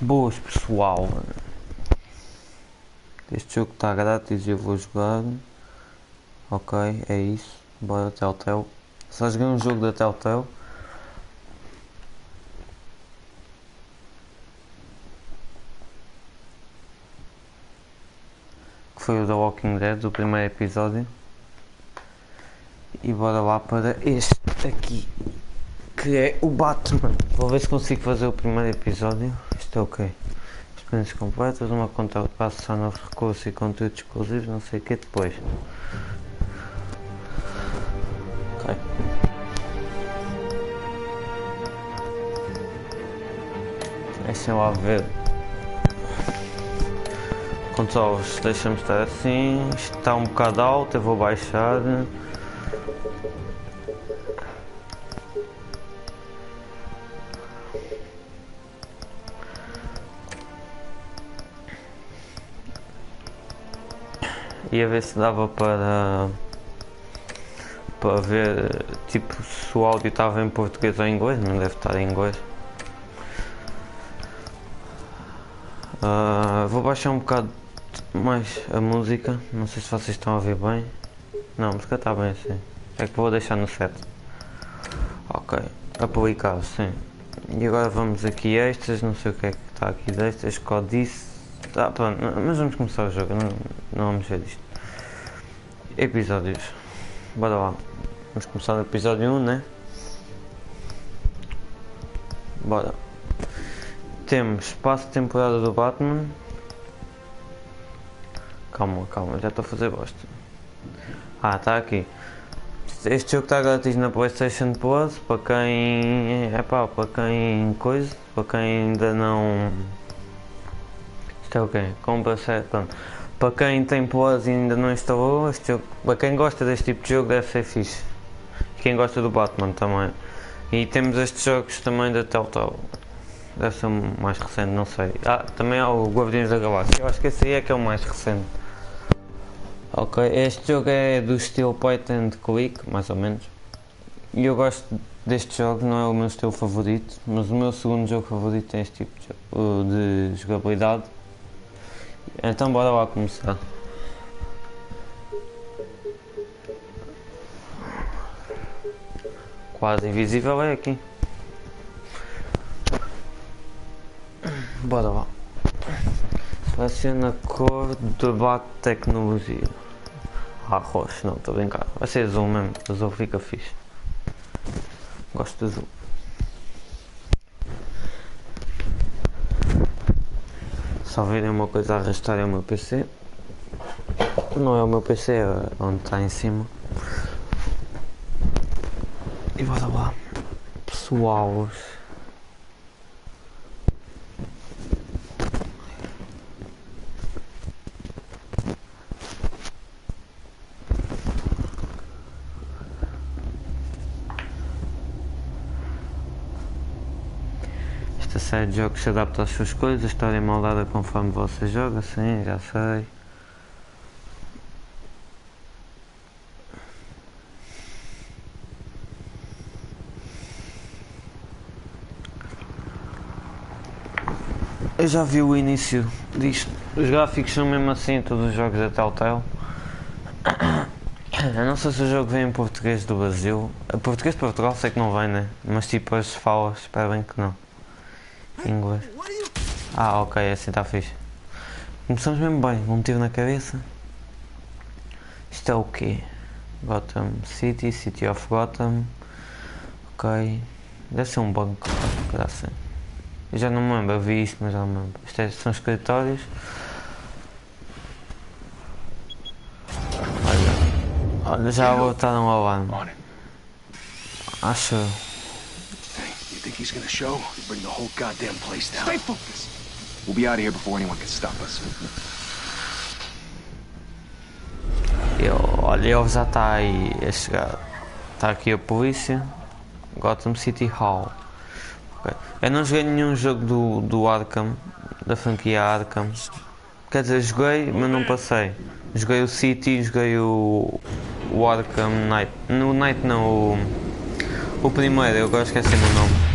Boas, pessoal. Este jogo está grátis e eu vou jogar. Ok, é isso. Bora, Telltale. Só joguei um jogo da Telltale. Que foi o The Walking Dead, o primeiro episódio. E bora lá para este aqui, que é o Batman. Vou ver se consigo fazer o primeiro episódio. Isto é ok. Experiências completas, uma conta para acessar novos recursos e conteúdos exclusivos, não sei o que depois. Ok. Deixem lá ver. Controles, deixa-me estar assim. Isto está um bocado alto, eu vou baixar. Ia ver se dava para ver tipo se o áudio estava em português ou em inglês, não deve estar em inglês. Vou baixar um bocado mais a música, não sei se vocês estão a ouvir bem. Não, a música está bem assim. É que vou deixar no set. Ok, aplicado, sim. E agora vamos aqui extras, não sei o que é que está aqui de extras, codice. Pronto, mas vamos começar o jogo, não vamos ver isto. Episódios. Bora lá. Vamos começar no episódio 1, né? Bora. Temos espaço de temporada do Batman. Calma, já estou a fazer bosta. Está aqui. Este jogo está grátis na PlayStation Plus, para quem para quem ainda não... Isto é o quê? Compra certo, pronto. Para quem tem Plus e ainda não instalou, este jogo, para quem gosta deste tipo de jogo deve ser fixe. E quem gosta do Batman também. E temos estes jogos também da Telltale. Deve ser o mais recente, não sei. Também há o Guardiões da Galáxia, eu acho que esse aí é que é o mais recente. Ok, este jogo é do estilo point and click, mais ou menos. E eu gosto deste jogo, não é o meu estilo favorito, mas o meu segundo jogo favorito é este tipo de jogabilidade. Então bora lá começar. Quase invisível é aqui. Bora lá. Seleciona a cor de bate tecnologia. Roxo, não, estou a brincar. Vai ser azul mesmo, azul fica fixe. Gosto de azul. Só virem uma coisa a arrastar é o meu PC. Não é o meu PC, é onde está em cima. E bora lá. Pessoal. Esta série de jogos se adapta às suas coisas, a história é moldada conforme você joga, sim, já sei. Eu já vi o início disto. Os gráficos são mesmo assim em todos os jogos da Telltale. Eu não sei se o jogo vem em português do Brasil. A português de Portugal sei que não vem, né? Mas tipo as falas, espero bem que não. Em inglês. Ok, assim está fixe. Começamos mesmo bem, um tiro na cabeça. Isto é o quê? Gotham City, City of Gotham. Ok. Deve ser um banco, assim. Eu já não me lembro, eu vi isto, mas já não me lembro. Isto são escritórios. Olha, já botaram um alarme. Acho. You think he's gonna show? Bring the whole goddamn place down. Stay focused. We'll be out of here before anyone can stop us. Olha, ele já está aí a chegar. Está aqui a polícia. Gotham City Hall. Okay. Eu não joguei nenhum jogo do Arkham, da franquia Arkham. Quer dizer, joguei, mas não passei. Joguei o City, joguei o Arkham Knight. No Knight não, o primeiro, eu agora esqueci o nome.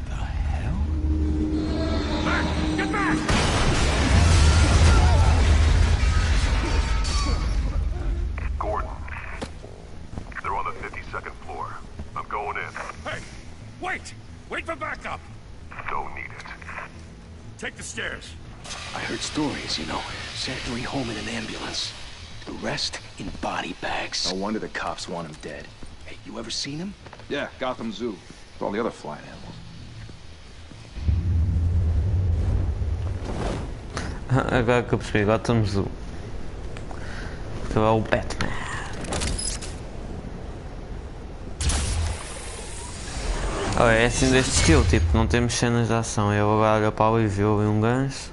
The hell? I heard stories, you know. Sent 3 home in an ambulance. The rest in body bags. No wonder the cops want him dead. Hey, you ever seen him? Yeah, Gotham Zoo. With all the other flying animals. Agora que eu percebi, agora estamos o... que é o Batman. Oh, é assim deste estilo, tipo, não temos cenas de ação. Eu agora olho para ali e vi um gancho.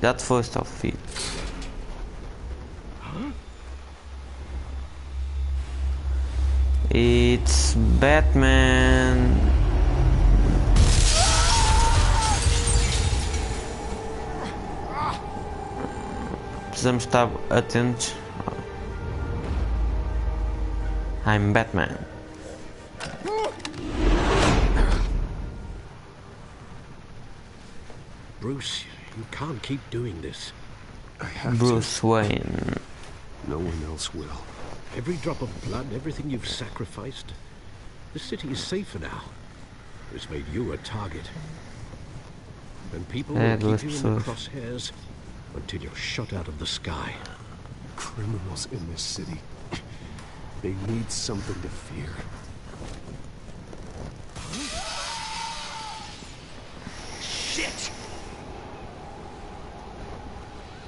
Já te foste ao filho. It's Batman. Precisamos estar atentos. I'm Batman. Bruce, you can't keep doing this. Bruce Wayne. No one else will. Every drop of blood, everything you've sacrificed. The city is safer now. It's made you a target. And people will keep you in the crosshairs until you're shot out of the sky. Criminals in this city. They need something to fear. Shit!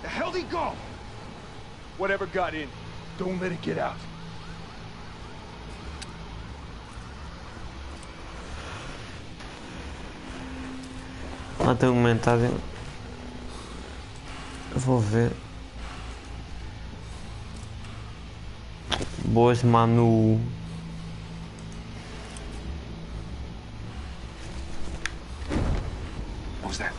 The hell'd he go? Whatever got in, don't let it get out. Lá tem um comentário. Vou ver. Boas, Manu. What was that?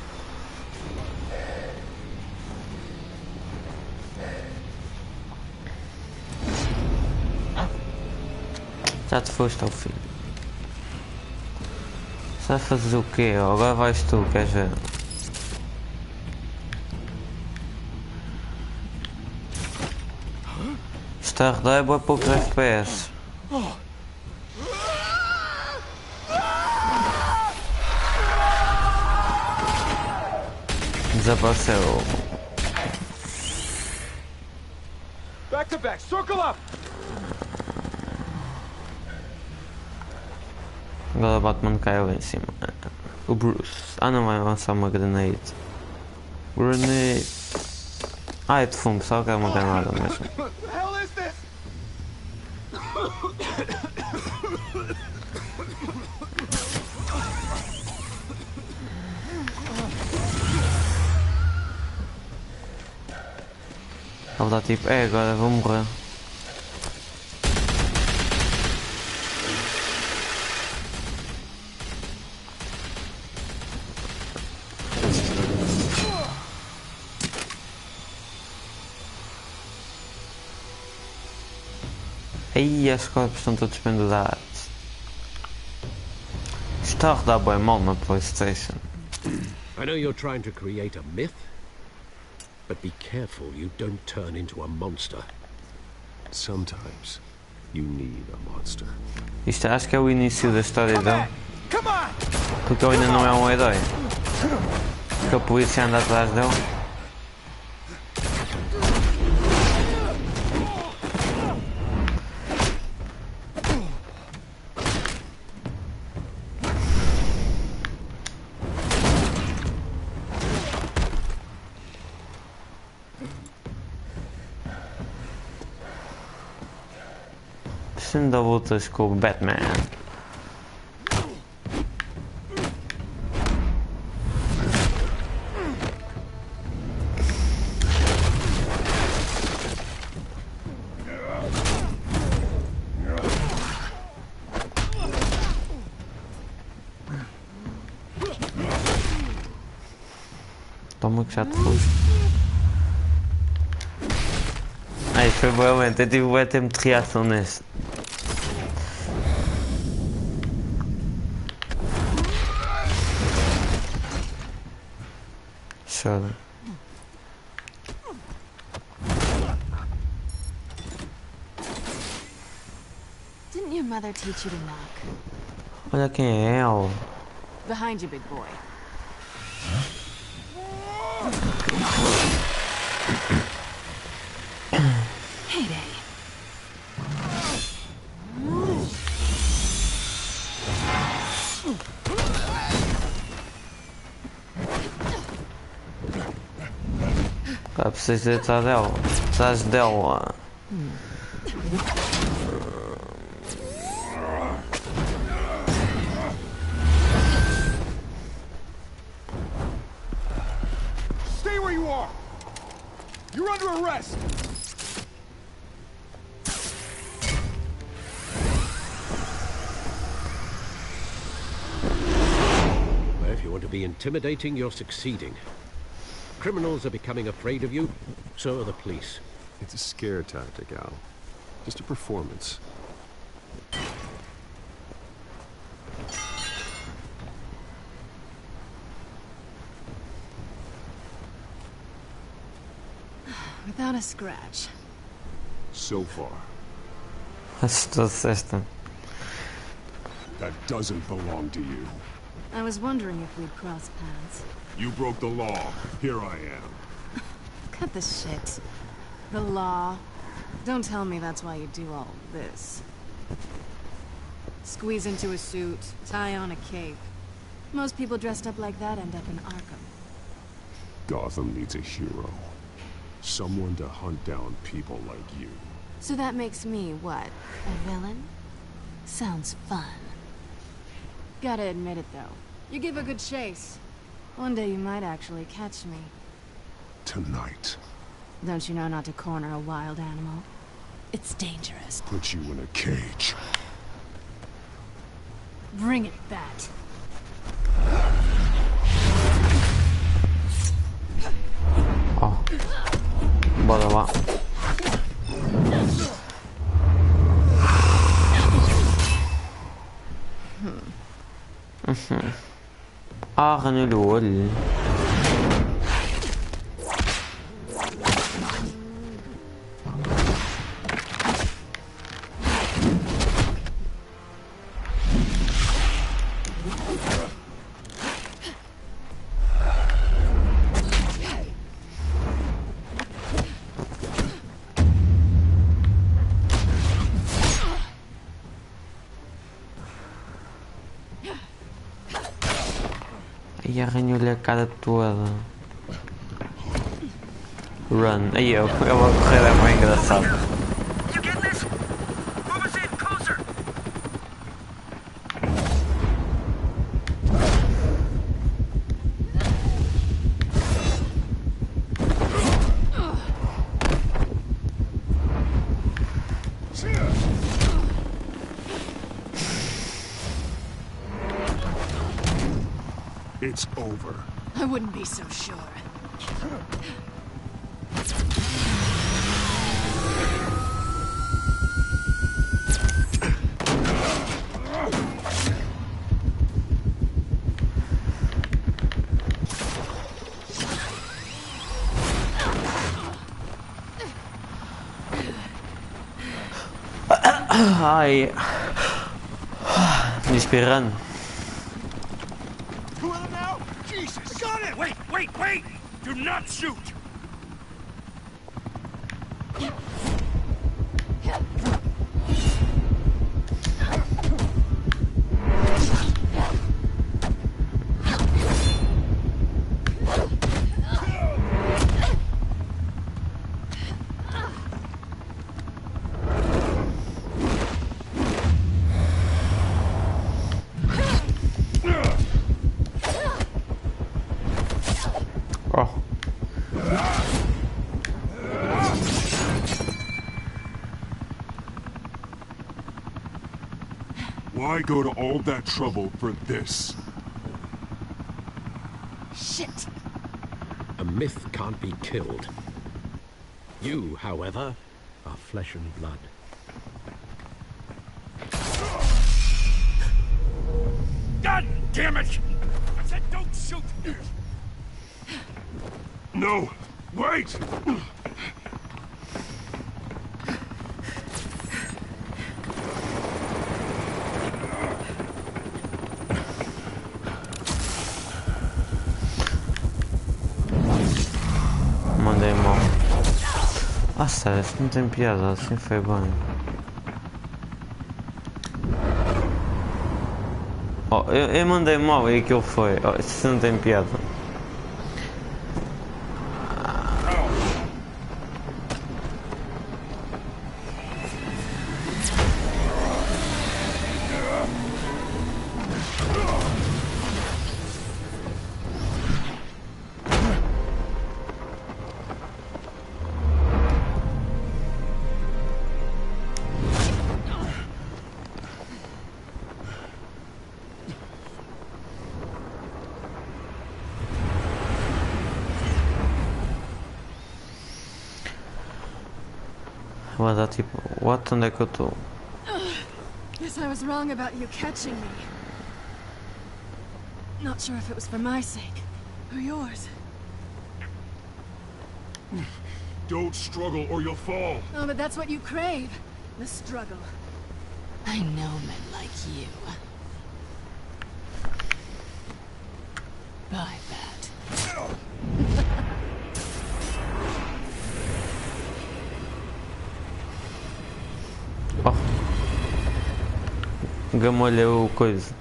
Já te foste ao filho. Você vai fazer o quê? Agora vais tu, queres ver? Isto a rodar é boa poucos FPS. Desapareceu. Back to back, circle up! Agora o Batman caiu lá em cima. O Bruce. Ah, não vai lançar uma grenade. Grenade. Ah, é de fumo, só que é uma granada mesmo. What the hell is this? Ele dá tipo, agora vou morrer. Aí as corpos estão todos pendurados. Está a rodar bem mal na PlayStation. I know you're trying to create a myth, but be careful you don't turn into a monster. Sometimes you need a monster. Isto acho que é o início da história dele. Porque ele ainda não é um herói. Porque a polícia anda atrás dele. Ainda lutas com o Batman. Toma que já te foste. Ai, foi bem lento, eu tive bem tempo de reação neste. Chora. Didn't your mother teach you to knock? Olha quem é ela. Behind you, big boy. Heyday. Pá, preciso de atrás dela. Atrás dela. Stay where you are! You're under arrest! Well, if you want to be intimidating, you're succeeding. Criminals are becoming afraid of you, so are the police. It's a scare tactic, Al. Just a performance. Without a scratch. So far. Assustou-se esta. That doesn't belong to you. I was wondering if we'd cross paths. You broke the law. Here I am. Cut the shit. The law. Don't tell me that's why you do all this. Squeeze into a suit, tie on a cape. Most people dressed up like that end up in Arkham. Gotham needs a hero. Someone to hunt down people like you. So that makes me, what, a villain? Sounds fun. Gotta admit it, though. You give a good chase. One day you might actually catch me. Tonight. Don't you know not to corner a wild animal? It's dangerous. Put you in a cage. Bring it, Bat. Ó. Bora lá. Arranha-lhe o olho. E arranhou-lhe a cara toda. Run. Aí eu vou correr, é mais engraçado. You get this? Move us in, closer! It's over. I wouldn't be so sure. Ai. Me espirrando. Two of them now? Jesus! I got it! Wait! Do not shoot! Oh. Why go to all that trouble for this? Shit! A myth can't be killed. You, however, are flesh and blood. God damn it! I said don't shoot! No! Wait! Mandei mal. Ah, sério, isso não tem piada, assim foi bem. Oh, eu mandei mal e aquilo foi. Oh, isso não tem piada. Vou dar tipo, what? Onde é que eu estou? Guess I was wrong about you catching me. Not sure if it was for my sake or yours. Don't struggle or you'll fall. Oh, but that's what you crave. The struggle. I know men like you. Bye, Bat. Oh. Gamolha o coisa.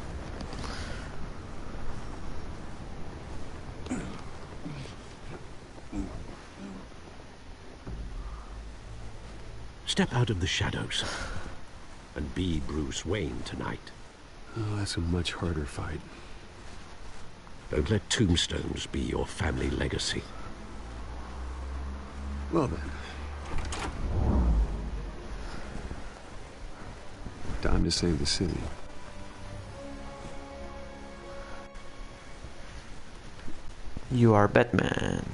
Step out of the shadows and be Bruce Wayne tonight. Oh, that's a much harder fight. Don't let tombstones be your family legacy. Well then. Time to save the city. You are Batman.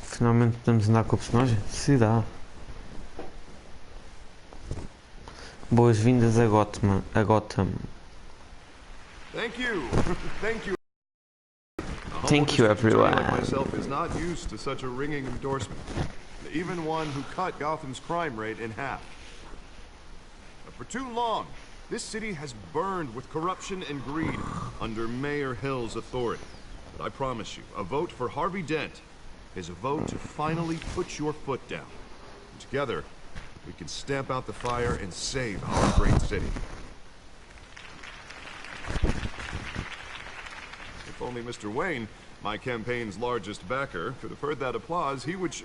Finalmente podemos andar com o personagem? Se dá. Boas-vindas a Gotham. Thank you. Thank you. Thank you, everyone. Like myself is not used to such a ringing endorsement. Even one who cut Gotham's crime rate in half. But for too long, this city has burned with corruption and greed under Mayor Hill's authority. But I promise you, a vote for Harvey Dent is a vote to finally put your foot down. And together, we can stamp out the fire and save our great city. If only Mr. Wayne, my campaign's largest backer, could have heard that applause, he would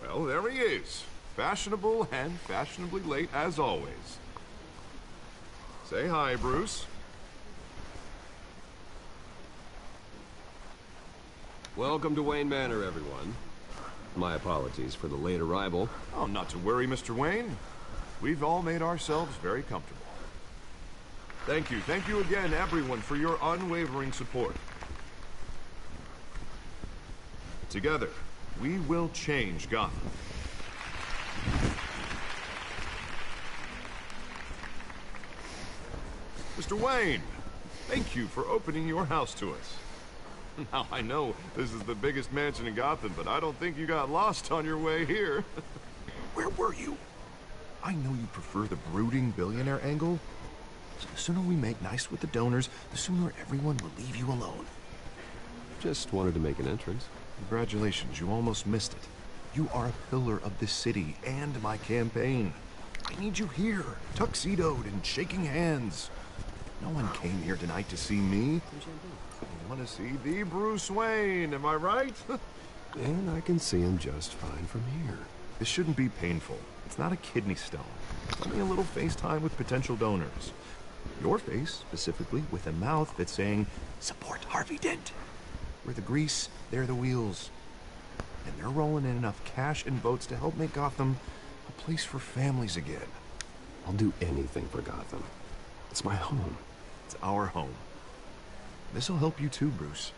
well, there he is. Fashionable and fashionably late as always. Say hi, Bruce. Welcome to Wayne Manor, everyone. My apologies for the late arrival. Oh, not to worry, Mr. Wayne. We've all made ourselves very comfortable. Thank you again, everyone, for your unwavering support. Together, we will change Gotham. Mr. Wayne, thank you for opening your house to us. Now, I know this is the biggest mansion in Gotham, but I don't think you got lost on your way here. Where were you? I know you prefer the brooding billionaire angle. So the sooner we make nice with the donors, the sooner everyone will leave you alone. Just wanted to make an entrance. Congratulations, you almost missed it. You are a pillar of this city and my campaign. I need you here, tuxedoed and shaking hands. No one came here tonight to see me. I want to see the Bruce Wayne, am I right? And I can see him just fine from here. This shouldn't be painful. It's not a kidney stone. It's only a little FaceTime with potential donors. Your face, specifically, with a mouth that's saying, support Harvey Dent. We're the grease, they're the wheels. And they're rolling in enough cash and votes to help make Gotham a place for families again. I'll do anything for Gotham. It's my home. It's our home. This'll help you too, Bruce.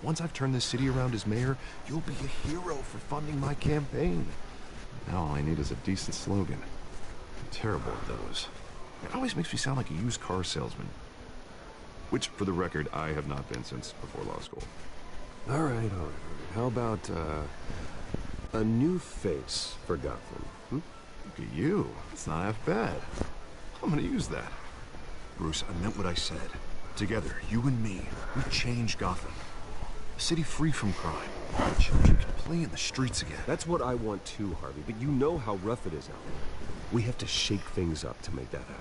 Once I've turned this city around as mayor, you'll be a hero for funding my campaign. Now all I need is a decent slogan. I'm terrible at those. It always makes me sound like a used car salesman. Which, for the record, I have not been since before law school. All right. How about, a new face for Gotham? Hmm? Look at you. It's not half bad. I'm gonna use that. Bruce, I meant what I said. Together, you and me, we change Gotham. A city free from crime. Where children can play in the streets again. That's what I want too, Harvey, but you know how rough it is out there. We have to shake things up to make that happen.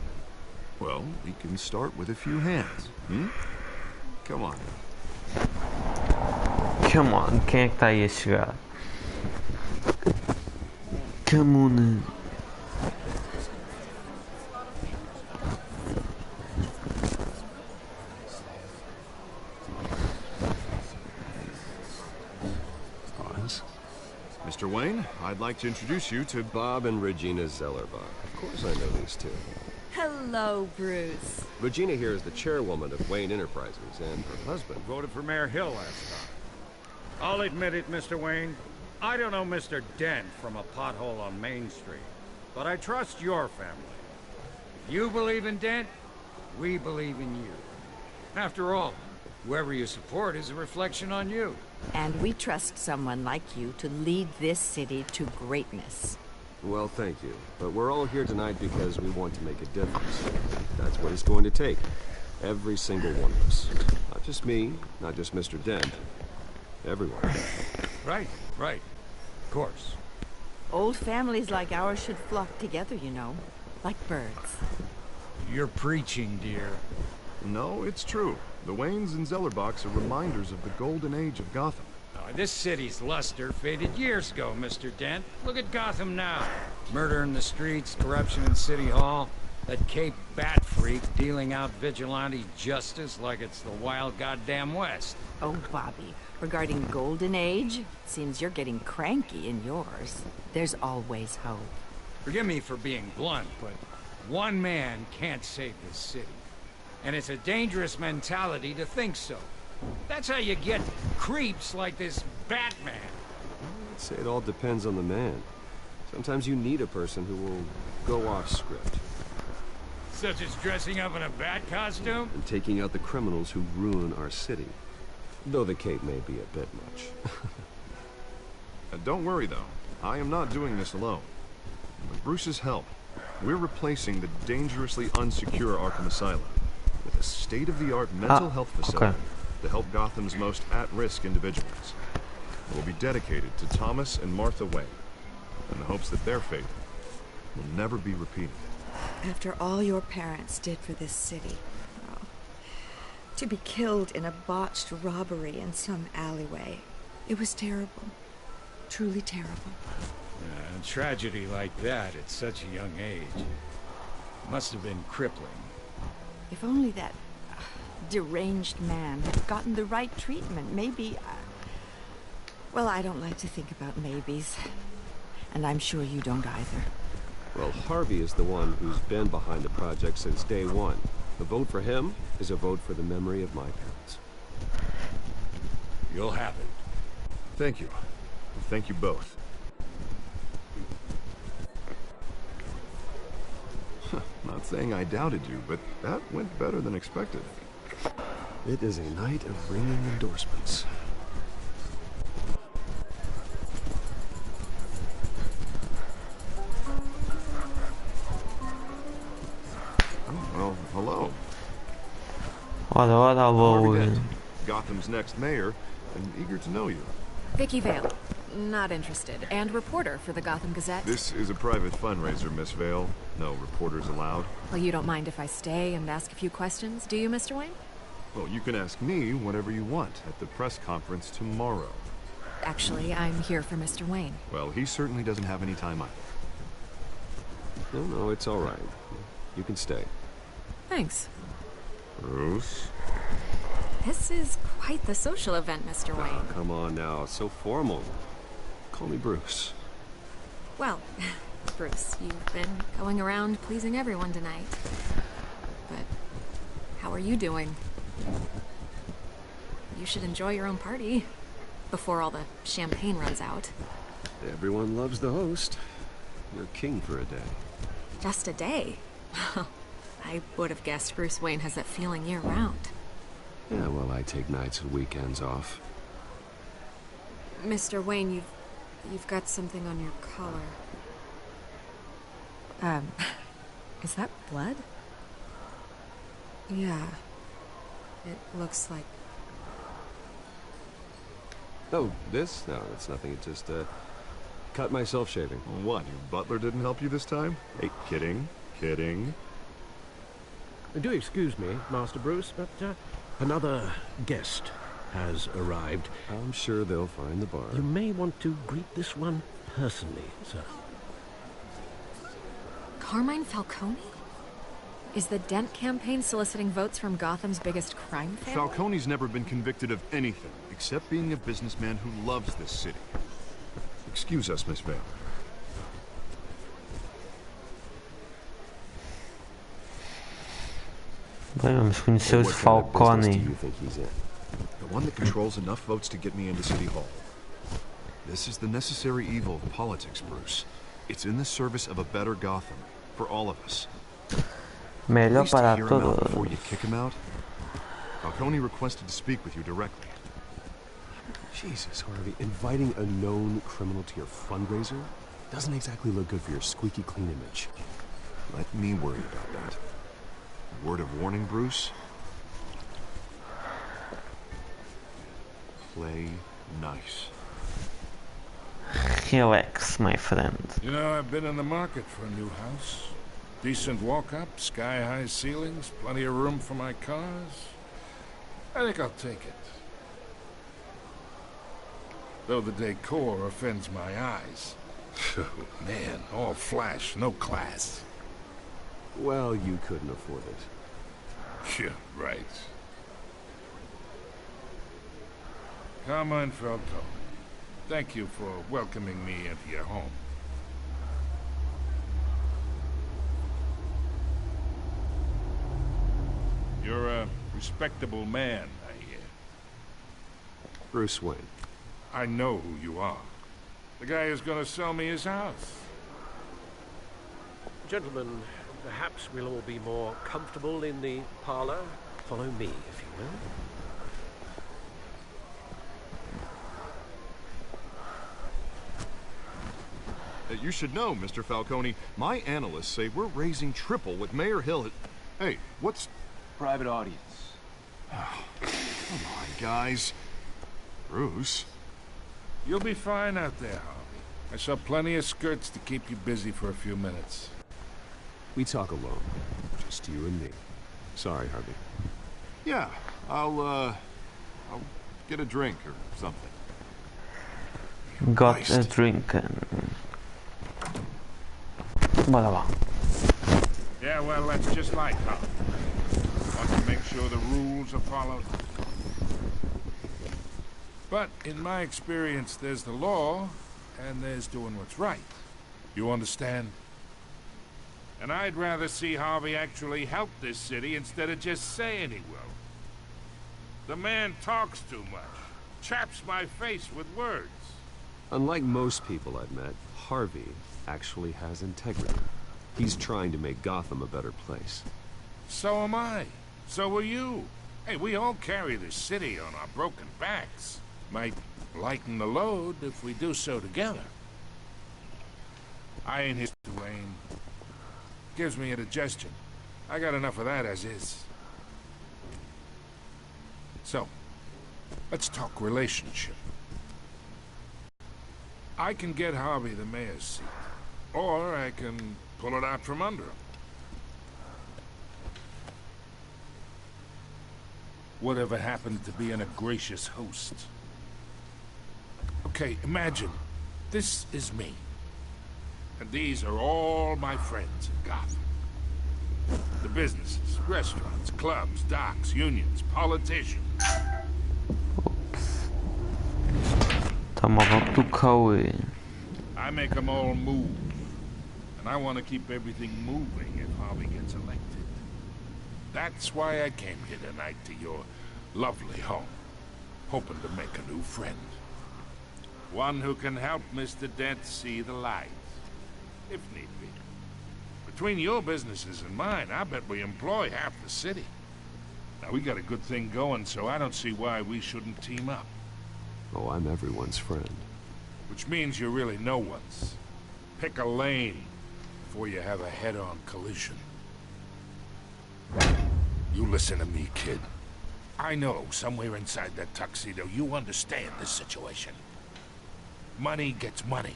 Well, we can start with a few hands. Come on. Come on, quem é que está aí a chegar? Come on. Mr. Wayne, I'd like to introduce you to Bob and Regina Zellerbach. Of course I know these two. Hello, Bruce. Regina here is the chairwoman of Wayne Enterprises, and her husband... Voted for Mayor Hill last time. I'll admit it, Mr. Wayne. I don't know Mr. Dent from a pothole on Main Street, but I trust your family. If you believe in Dent, we believe in you. After all, whoever you support is a reflection on you. And we trust someone like you to lead this city to greatness. Well, thank you. But we're all here tonight because we want to make a difference. That's what it's going to take. Every single one of us. Not just me, not just Mr. Dent. Everyone. Right. Of course. Old families like ours should flock together, you know. Like birds. You're preaching, dear. No, it's true. The Waynes and Zellerbachs are reminders of the golden age of Gotham. This city's luster faded years ago, Mr. Dent. Look at Gotham now. Murder in the streets, corruption in City Hall, that Cape Bat freak dealing out vigilante justice like it's the wild goddamn West. Oh, Bobby, regarding Golden Age, it seems you're getting cranky in yours. There's always hope. Forgive me for being blunt, but one man can't save this city. And it's a dangerous mentality to think so. That's how you get creeps like this Batman. I'd say it all depends on the man. Sometimes you need a person who will go off script. Such as dressing up in a bat costume? And taking out the criminals who ruin our city. Though the cape may be a bit much. Don't worry, though. I am not doing this alone. With Bruce's help, we're replacing the dangerously unsecure Arkham Asylum with a state-of-the-art mental health facility to help Gotham's most at-risk individuals. It will be dedicated to Thomas and Martha Wayne, in the hopes that their fate will never be repeated. After all your parents did for this city, to be killed in a botched robbery in some alleyway, it was terrible. Truly terrible. A tragedy like that at such a young age must have been crippling. If only that deranged man had gotten the right treatment, maybe... Well, I don't like to think about maybes. And I'm sure you don't either. Well, Harvey is the one who's been behind the project since day one. A vote for him is a vote for the memory of my parents. You'll have it. Thank you. Thank you both. Not saying I doubted you, but that went better than expected. It is a night of ringing endorsements. Oh, well, hello. Ora, Harvey boa. Dent, Gotham's next mayor, and eager to know you. Vicky Vale. Not interested. And reporter for the Gotham Gazette. This is a private fundraiser, Miss Vale. No reporters allowed. Well, you don't mind if I stay and ask a few questions, do you, Mr. Wayne? Well, you can ask me whatever you want at the press conference tomorrow. Actually, I'm here for Mr. Wayne. Well, he certainly doesn't have any time either. No, it's all right. You can stay. Thanks. Bruce? This is quite the social event, Mr. Wayne. Oh, come on now, so formal. Call me Bruce. Well, Bruce, you've been going around pleasing everyone tonight. But how are you doing? You should enjoy your own party before all the champagne runs out. Everyone loves the host. You're king for a day. Just a day? I would have guessed Bruce Wayne has that feeling year-round. Yeah, well, I take nights and weekends off. Mr. Wayne, you've got something on your collar. Is that blood? Yeah. It looks like... Oh, this? No, it's nothing. It just, cut myself shaving. What, your butler didn't help you this time? Hey, kidding. Do excuse me, Master Bruce, but another guest has arrived. I'm sure they'll find the bar. You may want to greet this one personally, sir. Carmine Falcone? Is the Dent campaign soliciting votes from Gotham's biggest crime family? Falcone's never been convicted of anything, except being a businessman who loves this city. Excuse us, Miss Vale. Vamos conhecer os What kind of business Falcone. do you think he's in? The one that controls enough votes to get me into City Hall. This is the necessary evil of politics, Bruce. It's in the service of a better Gotham, for all of us. At Melhor least para hear him out todos. before you kick him out. Falcone requested to speak with you directly. Jesus, Harvey, inviting a known criminal to your fundraiser doesn't exactly look good for your squeaky clean image. Let me worry about that. Word of warning, Bruce? Play nice. Relax, my friend. You know, I've been in the market for a new house. Decent walk-up, sky-high ceilings, plenty of room for my cars. I think I'll take it. Though the decor offends my eyes. Oh, man, all flash, no class. Well, you couldn't afford it. Yeah, right. Carmine Falcone, thank you for welcoming me into your home. You're a respectable man, I hear. Bruce Wayne. I know who you are. The guy who's gonna sell me his house. Gentlemen, perhaps we'll all be more comfortable in the parlor. Follow me, if you will. You should know, Mr. Falcone, my analysts say we're raising triple what Mayor Hill had... Hey, what's... Private audience. Come on, guys. Bruce? You'll be fine out there, Harvey. I saw plenty of skirts to keep you busy for a few minutes. We talk alone. Just you and me. Sorry, Harvey. Yeah, I'll get a drink or something. Got a drink. Bora lá. Yeah, well, that's just like Harvey. Want to make sure the rules are followed. But in my experience, there's the law, and there's doing what's right. You understand? And I'd rather see Harvey actually help this city instead of just saying he will. The man talks too much. Chaps my face with words. Unlike most people I've met, Harvey actually has integrity. He's trying to make Gotham a better place. So am I. So are you. Hey, we all carry this city on our broken backs. Might lighten the load if we do so together. I ain't his Wayne. Gives me indigestion. I got enough of that as is. So, let's talk relationship. I can get Harvey the mayor's seat, or I can pull it out from under him. Whatever happened to being a gracious host? Okay, imagine, this is me. And these are all my friends in Gotham. The businesses, restaurants, clubs, docks, unions, politicians. Tam avok tu koły. I make them all move. And I want to keep everything moving if Harvey gets elected. That's why I came here tonight to your lovely home, hoping to make a new friend. One who can help Mr. Dent see the light, if need be. Between your businesses and mine, I bet we employ half the city. Now, we got a good thing going, so I don't see why we shouldn't team up. Oh, I'm everyone's friend. Which means you're really no one's. Pick a lane before you have a head-on collision. You listen to me, kid. I know somewhere inside that tuxedo you understand this situation. Money gets money.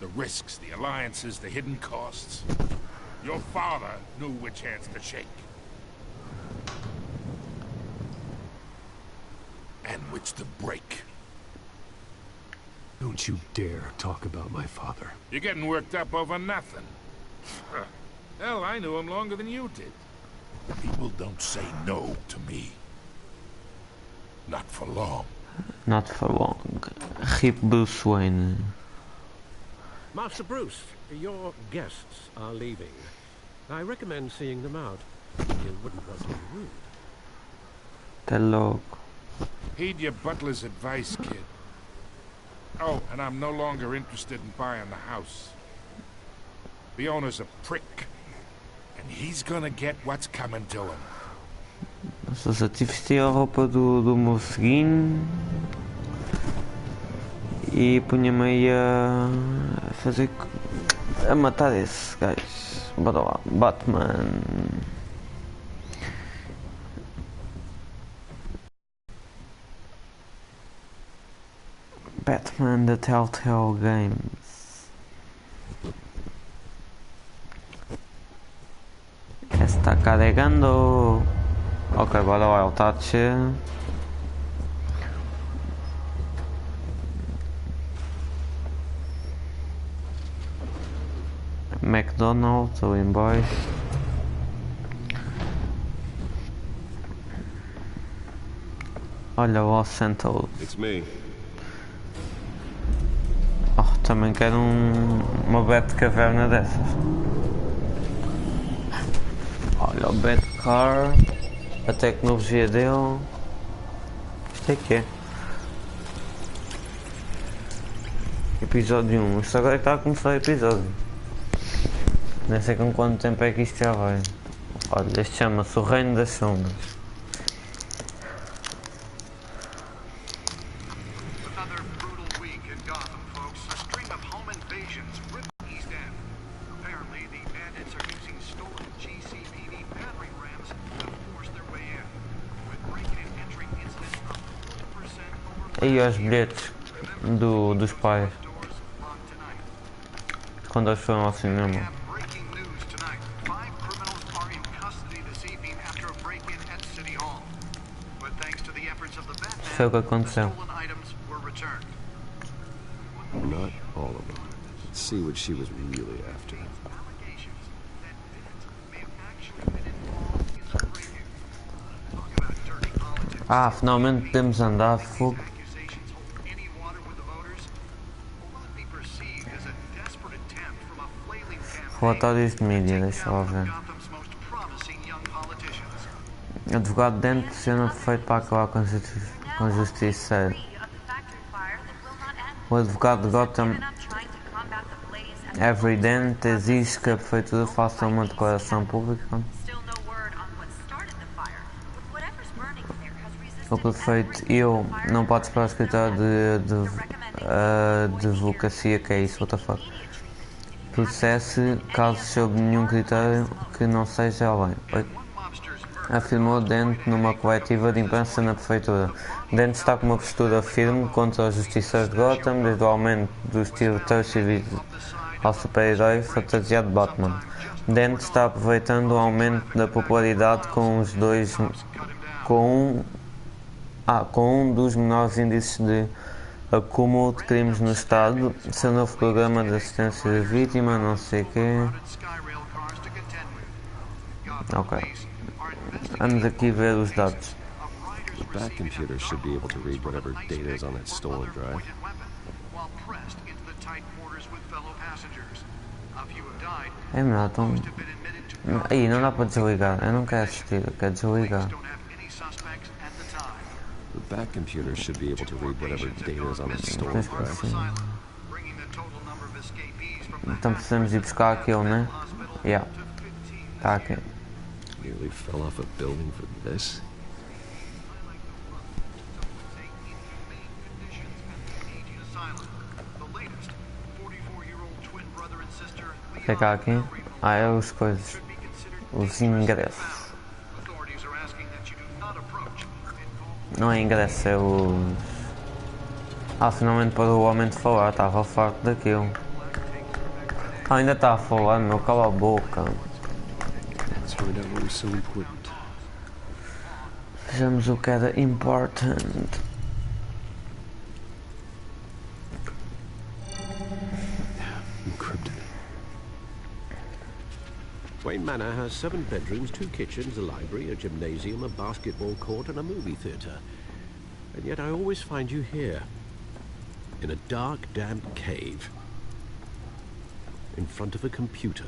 The risks, the alliances, the hidden costs. Your father knew which hands to shake. And which to break. Don't you dare talk about my father. You're getting worked up over nothing. Hell, I knew him longer than you did. People don't say no to me. Not for long. Not for long. Rip Bruce Wayne. Master Bruce, your guests are leaving. I recommend seeing them out. You wouldn't want to be rude. Tá louco. Heed your butler's advice, kid. Oh, and I'm no longer interested in buying the house. The owner's a prick. And he's gonna get what's coming to him. Nossa, só tive vestir a roupa do mocinho e punha-me aí a fazer. A matar esse gajo. Bora lá, Batman. Batman da Telltale Games. Está carregando. Ok, bora lá, ele está a descer. McDonald's ou em baixo. Olha o Los Santos. It's me. Oh, também quero uma Batcaverna dessas. Olha o Batcar, a tecnologia dele. Isto é que é? Episódio 1. Isto agora é que está a começar o episódio. Nem sei com quanto tempo é que isto já vai. Olha, este chama-se o Reino das Sombras. E os bilhetes dos pais quando eles foram ao cinema. Foi o que aconteceu. Not all of them. Let's see what she was really after. Ah, finalmente podemos andar, fogo. Relatórios de mídia, deixa lá ver. Advogado Dent pressiona feito para acabar com a justiça. O advogado de Gotham, Avery Dent, exige que a prefeitura faça uma declaração pública. O prefeito eu não pode esperar o escritório de advocacia, que é isso, what the fuck. Processe casos sob nenhum critério que não seja a lei. Afirmou Dent numa coletiva de imprensa na prefeitura. Dent está com uma postura firme contra os justiceiros de Gotham, desde o aumento do estilo terceiro ao super-herói fantasiado de Batman. Dent está aproveitando o aumento da popularidade com um dos menores índices de acúmulo de crimes no estado, seu novo programa de assistência de vítima, não sei o quê. Ok. Vamos aqui ver os dados. The back computer should be able to read whatever data is on that stolen drive. É melhor, então... Aí, não dá para desligar. Eu não quero assistir, eu quero desligar. The back computer should be able to read whatever data is on that stolen drive. Então precisamos ir buscar aquilo, né? Yeah. Tá aqui. Nearly fell off a building for this. O que é que há aqui? Ah, é os coisas. Os ingressos. Não é ingresso, é os... Ah, finalmente para o homem de falar, estava farto daquilo. Ah, ainda está a falar, meu, cala a boca. Let's find out what was so important. Vejamos o que era important. Encrypted. Wayne Manor has 7 bedrooms, 2 kitchens, a library, a gymnasium, a basketball court, and a movie theatre. And yet I always find you here, in a dark, damp cave, in front of a computer.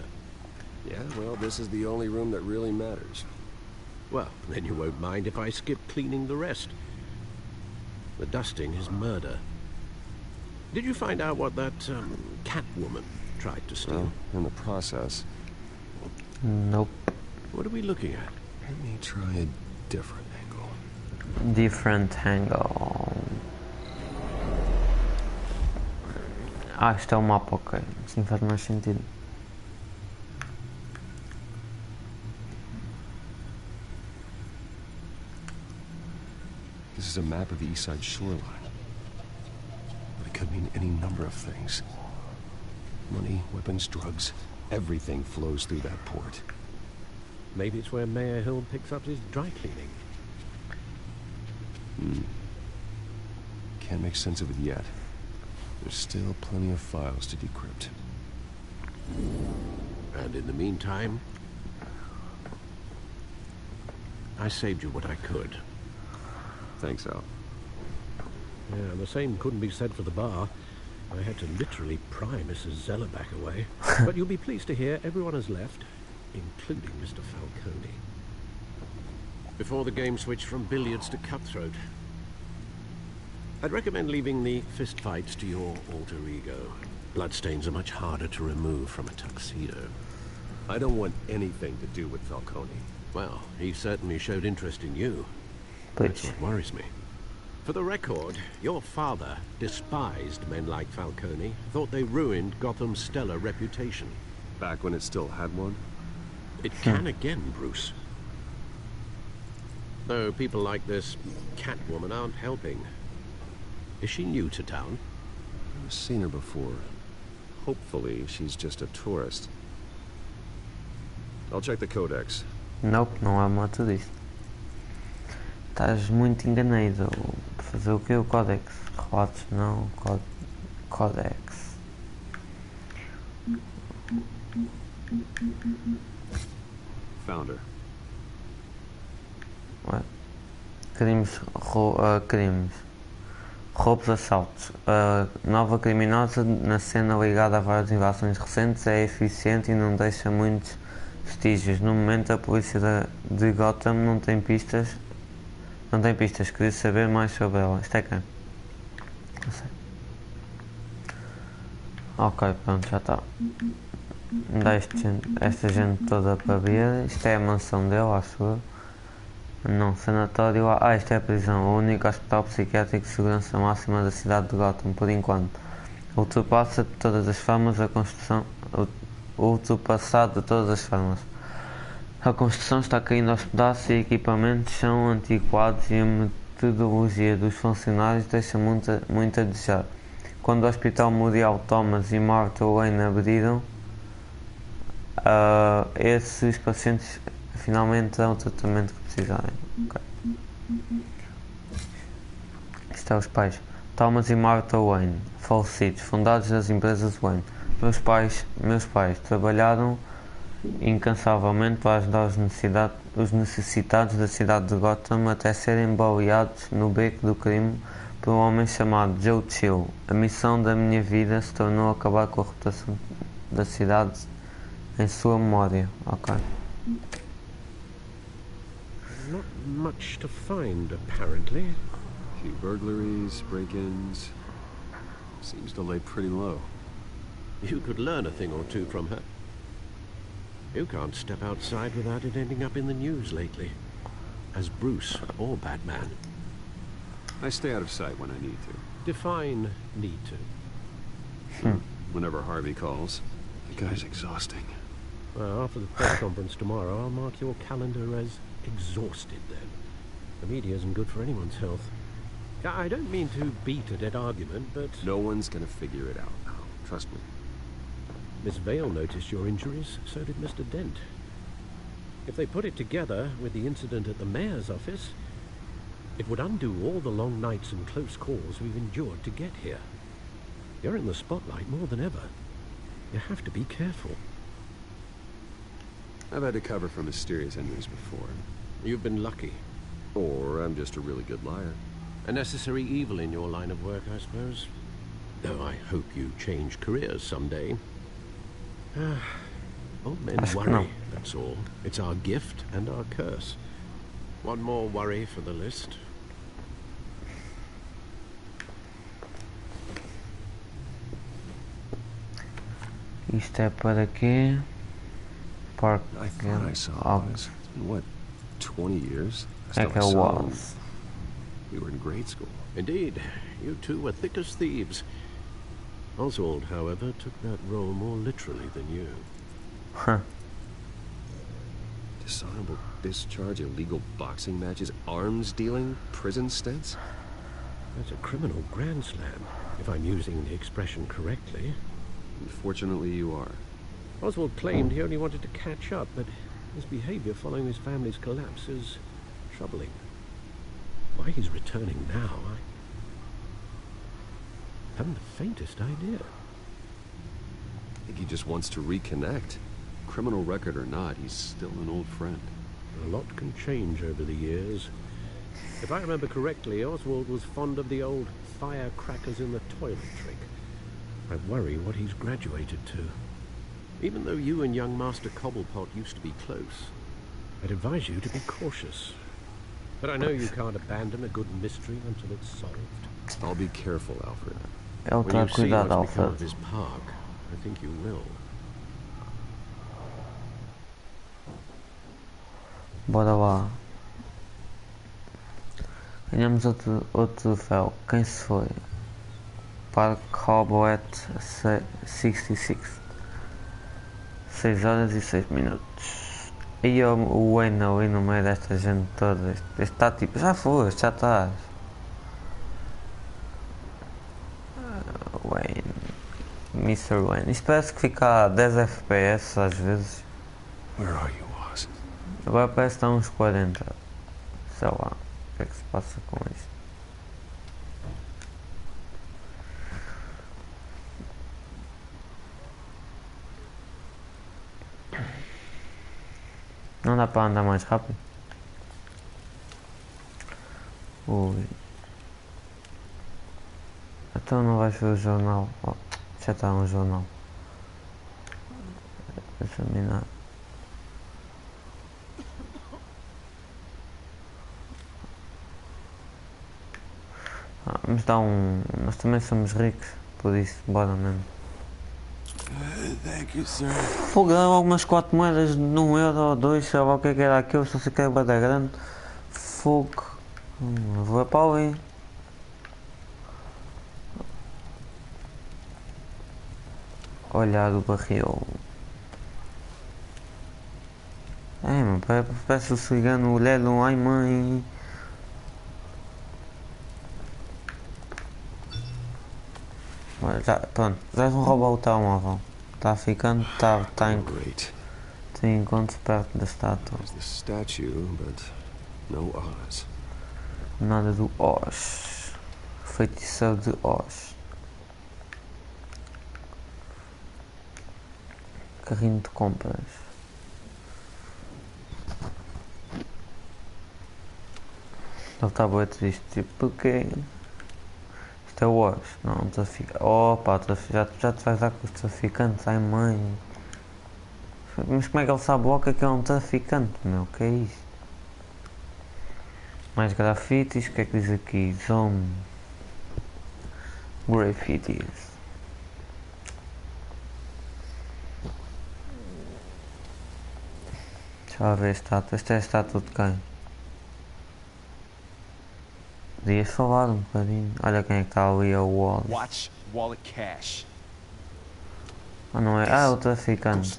Yeah, well, this is the only room that really matters. Well, then you won't mind if I skip cleaning the rest. The dusting is murder. Did you find out what that, cat woman tried to steal? Well, in the process. Nope. What are we looking at? Let me try a different angle. Different angle. Ah, isto é o mapa, ok. Assim faz mais sentido. This is a map of the east side shoreline. But it could mean any number of things. Money, weapons, drugs, everything flows through that port. Maybe it's where Mayor Hill picks up his dry cleaning. Can't make sense of it yet. There's still plenty of files to decrypt. And in the meantime, I saved you what I could. Thanks, Al. Yeah, the same couldn't be said for the bar. I had to literally pry Mrs. Zellerback away. But you'll be pleased to hear everyone has left, including Mr. Falcone. Before the game switched from billiards to cutthroat. I'd recommend leaving the fistfights to your alter ego. Bloodstains are much harder to remove from a tuxedo. I don't want anything to do with Falcone. Well, he certainly showed interest in you. That's what worries me. For the record, your father despised men like Falcone, thought they ruined Gotham's stellar reputation. Back when it still had one? It can again, Bruce. Though people like this Catwoman aren't helping. Is she new to town? I've seen her before. Hopefully, she's just a tourist. I'll check the codex. Nope, não há moto disso. Estás muito enganado. Fazer o que? O códex? Relatos não. Códex. Found her. Ué. Crimes. Roubos, assaltos. A nova criminosa na cena ligada a várias invasões recentes é eficiente e não deixa muitos vestígios. No momento a polícia de Gotham não tem pistas. Queria saber mais sobre ela. Isto é quem? Não sei. Ok, pronto, já está. Dá esta gente toda para ver. Isto é a mansão dele, acho eu. Não, sanatório. Ah, isto é a prisão. O único hospital psiquiátrico de segurança máxima da cidade de Gotham, por enquanto. Ultrapassa de todas as formas a construção. Ultrapassado de todas as formas. A construção está caindo aos pedaços e equipamentos são antiquados e a metodologia dos funcionários deixa muito a desejar. Quando o Hospital Mundial Thomas e Martha Wayne abriram, esses pacientes finalmente dão o tratamento que precisarem. Okay. Isto é os pais. Thomas e Martha Wayne, falecidos, fundados das empresas Wayne. Meus pais trabalharam incansavelmente para ajudar os necessitados da cidade de Gotham até serem baleados no beco do crime por um homem chamado Joe Chill. A missão da minha vida se tornou acabar com a reputação da cidade em sua memória. Ok. Not much to find, apparently. A few burglaries, break-ins. Seems to lay pretty low. You could learn a thing or two from her. You can't step outside without it ending up in the news lately. As Bruce or Batman. I stay out of sight when I need to. Define need to. Whenever Harvey calls. The guy's exhausting. Well, after the press conference tomorrow, I'll mark your calendar as exhausted then. The media isn't good for anyone's health. I don't mean to beat a dead argument, but... No one's gonna figure it out now. Trust me. Miss Vale noticed your injuries, so did Mr. Dent. If they put it together with the incident at the mayor's office, it would undo all the long nights and close calls we've endured to get here. You're in the spotlight more than ever. You have to be careful. I've had to cover for mysterious enemies before. You've been lucky. Or I'm just a really good liar. A necessary evil in your line of work, I suppose. Though I hope you change careers someday. Old men worry, that's all. It's our gift and our curse. One more worry for the list. Isto é para quê? Park. I thought I saw Oz. It's been, what, 20 years? É que é was. We were in grade school. Indeed. You two were thick as thieves. Oswald, however, took that role more literally than you. Huh. Dishonorable discharge, illegal boxing matches, arms dealing, prison stints? That's a criminal grand slam, if I'm using the expression correctly. Unfortunately, you are. Oswald claimed he only wanted to catch up, but his behavior following his family's collapse is troubling. Why he's returning now, I haven't the faintest idea. I think he just wants to reconnect. Criminal record or not, he's still an old friend. A lot can change over the years. If I remember correctly, Oswald was fond of the old firecrackers in the toilet trick. I worry what he's graduated to. Even though you and young Master Cobblepot used to be close, I'd advise you to be cautious. But I know you can't abandon a good mystery until it's solved. I'll be careful, Alfred. When you see what's become of this park, I think you will. Bora lá. Ganhamos outro troféu. Quem se foi? Park Cowboy 66. 6 horas e 6 minutos. E o Wayne ali no meio desta gente toda. Este está tipo, já foste, já estás. Wayne. Mr. Wayne. Isto parece que fica a 10 FPS às vezes. Where are you, Oz? Agora parece que está uns 40. Sei lá. O que é que se passa com isto? Não dá para andar mais rápido? Ui. Então não vais ver o jornal? Oh, já está um jornal. Examinar. Mas dá nós também somos ricos, por isso, bora mesmo. Thank you, sir. Fogo, dá algumas 4 moedas num euro ou 2, sei lá o que era aquilo, só sei que era bada grande. Fogo. Vou para ali. Olhar o barril. Mano, parece o cigano olhando, ai mãe. Já, pronto, já vão roubar o telemóvel. Está ficando, está em encontro perto da estátua. Nada do Oz. Feiticeiro de Oz. Carrinho de compras. Ele está bem triste, tipo, porque isto é o Oz, não, traficante. Opa, já te vais dar com os traficantes, ai mãe. Mas como é que ele sabe logo que é um traficante, meu, que é isto? Mais grafites, o que é que diz aqui? Zone. Grafites. Deixa eu ver a estátua. Esta é a estátua de quem? Podias falar um bocadinho. Olha quem é que está ali, é o Wallace. Watch wallet cash. Ah, não é? Ah, é o traficante.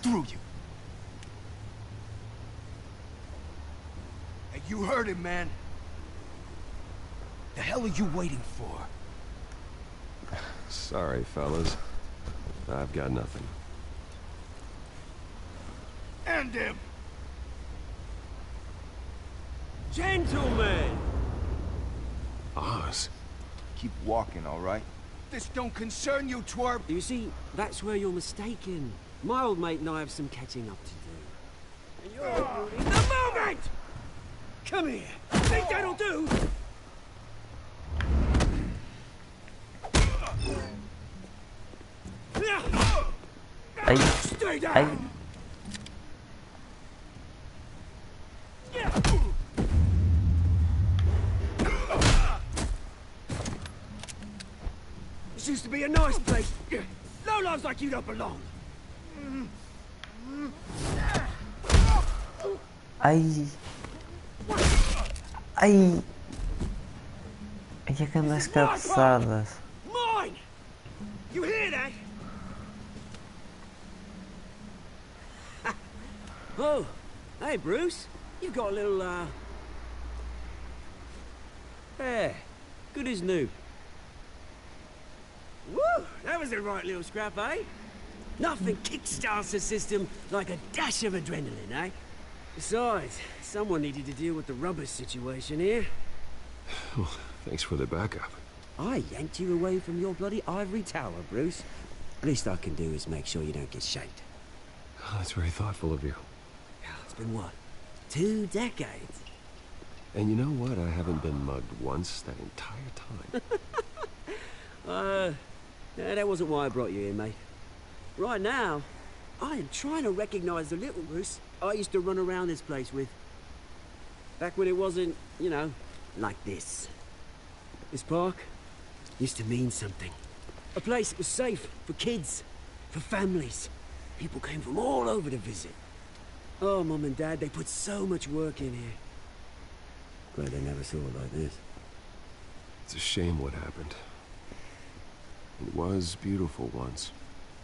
Hey, you heard him, man. The hell are you waiting for? Sorry, fellas. I've got nothing. End him! Gentlemen! Oz. Keep walking, all right? This don't concern you, twerp! You see, that's where you're mistaken. My old mate and I have some catching up to do. And you're ruining the moment! Come here! Think that'll do? Ai. Stay down! Ai. This used to be a nice place. Lowlifes like you don't belong. Ai. Ai. Ai, é que andas cabeçadas. Mine! You hear that? Oh, hey Bruce. You've got a little, There. Good as new. Woo! That was a right little scrap, eh? Nothing kickstarts the system like a dash of adrenaline, eh? Besides, someone needed to deal with the rubbish situation here. Well, thanks for the backup. I yanked you away from your bloody ivory tower, Bruce. Least I can do is make sure you don't get shaped. Oh, that's very thoughtful of you. It's been what? 2 decades? And you know what? I haven't been mugged once that entire time. Yeah, that wasn't why I brought you here, mate. Right now, I am trying to recognize the little Bruce I used to run around this place with. Back when it wasn't, you know, like this. This park used to mean something. A place that was safe for kids, for families. People came from all over to visit. Oh, Mum and Dad, they put so much work in here. Glad they never saw it like this. It's a shame what happened. It was beautiful once.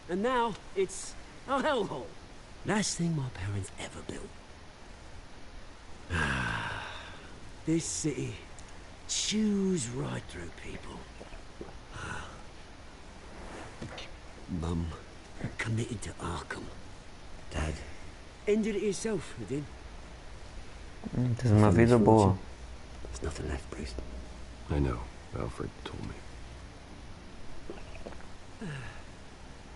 And now, it's a hellhole. Last thing my parents ever built. This city chews right through people. Mum committed to Arkham. Dad ended it yourself, you did. Tens uma vida boa. There's nothing left, Bruce. I know. Alfred told me.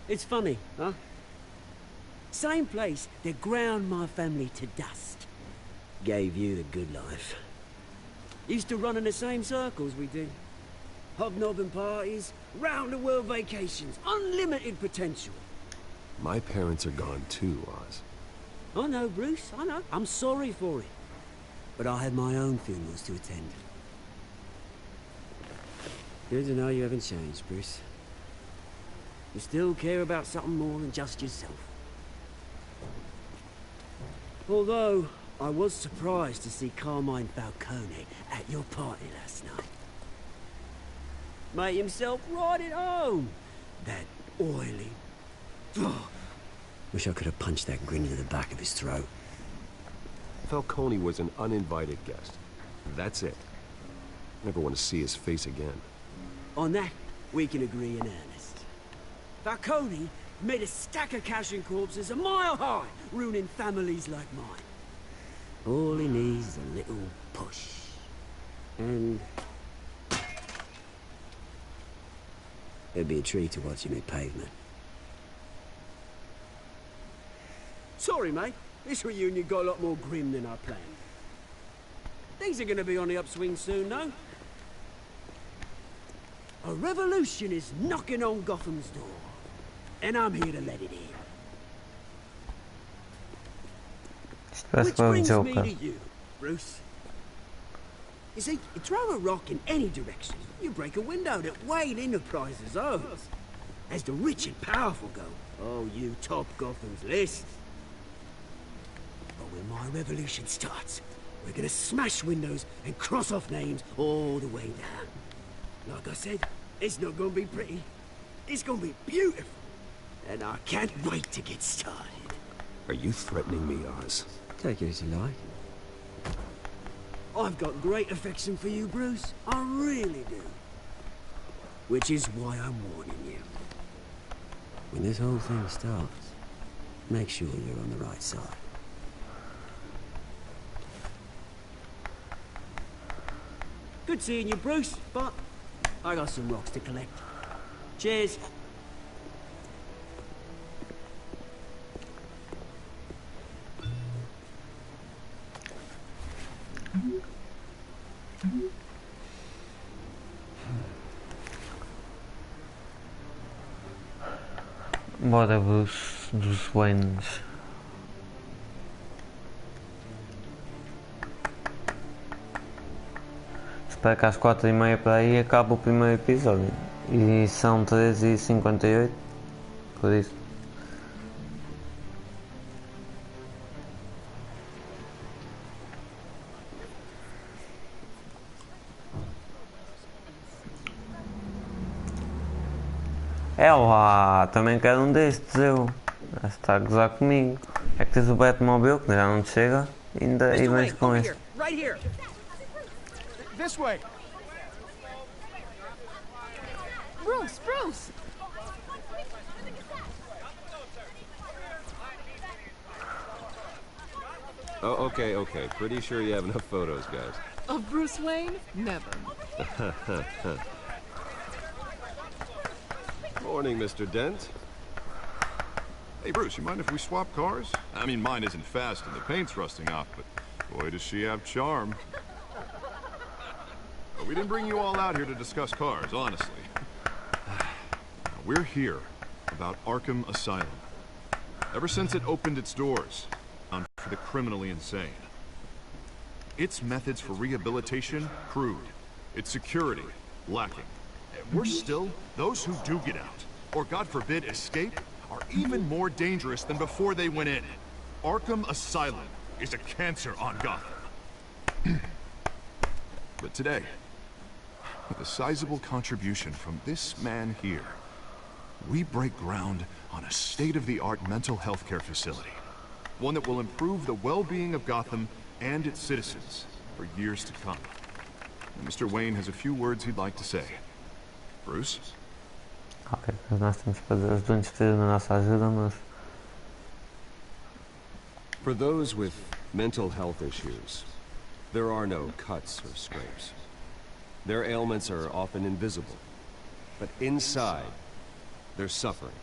It's funny, huh? Same place that ground my family to dust. Gave you the good life. Used to run in the same circles we did. Hobnobbing parties, round-the-world vacations, unlimited potential. My parents are gone too, Oz. I know, Bruce, I know. I'm sorry for it. But I had my own funerals to attend. Good to know you haven't changed, Bruce. You still care about something more than just yourself. Although, I was surprised to see Carmine Falcone at your party last night. Made himself right at home. That oily... Oh, wish I could have punched that grin into the back of his throat. Falcone was an uninvited guest. That's it. Never want to see his face again. On that, we can agree in earnest. Falcone made a stack of cash and corpses a mile high, ruining families like mine. All he needs is a little push. And... it'd be a treat to watch him in pavement. Sorry, mate. This reunion got a lot more grim than I planned. Things are gonna be on the upswing soon, though. A revolution is knocking on Gotham's door. And I'm here to let it in. Which brings me to you, Bruce. You see, you throw a rock in any direction, you break a window that Wayne Enterprises owns. As the rich and powerful go, oh, you top Gotham's list. But when my revolution starts, we're gonna smash windows and cross off names all the way down. Like I said, it's not gonna be pretty. It's gonna be beautiful. And I can't wait to get started. Are you threatening me, Oz? Take it as you like. I've got great affection for you, Bruce. I really do. Which is why I'm warning you. When this whole thing starts, make sure you're on the right side. Good seeing you, Bruce, but I got some rocks to collect. Cheers. Bora dos Waynes. Espero que às 4h30 para aí acabe o primeiro episódio. E são 13h58. Por isso. É lá, também quero um destes eu. Já está a gozar comigo. É que tens o Batmobile que já não te chega ainda e vens com este. Right here. This way. Bruce! Oh, okay. Pretty sure you have enough photos, guys. Of Bruce Wayne? Never. Morning, Mr. Dent. Hey, Bruce, you mind if we swap cars? I mean, mine isn't fast and the paint's rusting off, but boy, does she have charm. But we didn't bring you all out here to discuss cars, honestly. We're here about Arkham Asylum. Ever since it opened its doors, for the criminally insane. Its methods for rehabilitation, crude. Its security, lacking. And worse still, those who do get out, or God forbid escape, are even more dangerous than before they went in. Arkham Asylum is a cancer on Gotham. But today, with a sizable contribution from this man here, we break ground on a state-of-the-art mental health care facility. One that will improve the well-being of Gotham and its citizens for years to come. And Mr. Wayne has a few words he'd like to say. Bruce? Ok, nós temos que fazer os donos precisam da nossa ajuda, mas... For those with mental health issues, there are no cuts or scrapes. Their ailments are often invisible, but inside, they're suffering.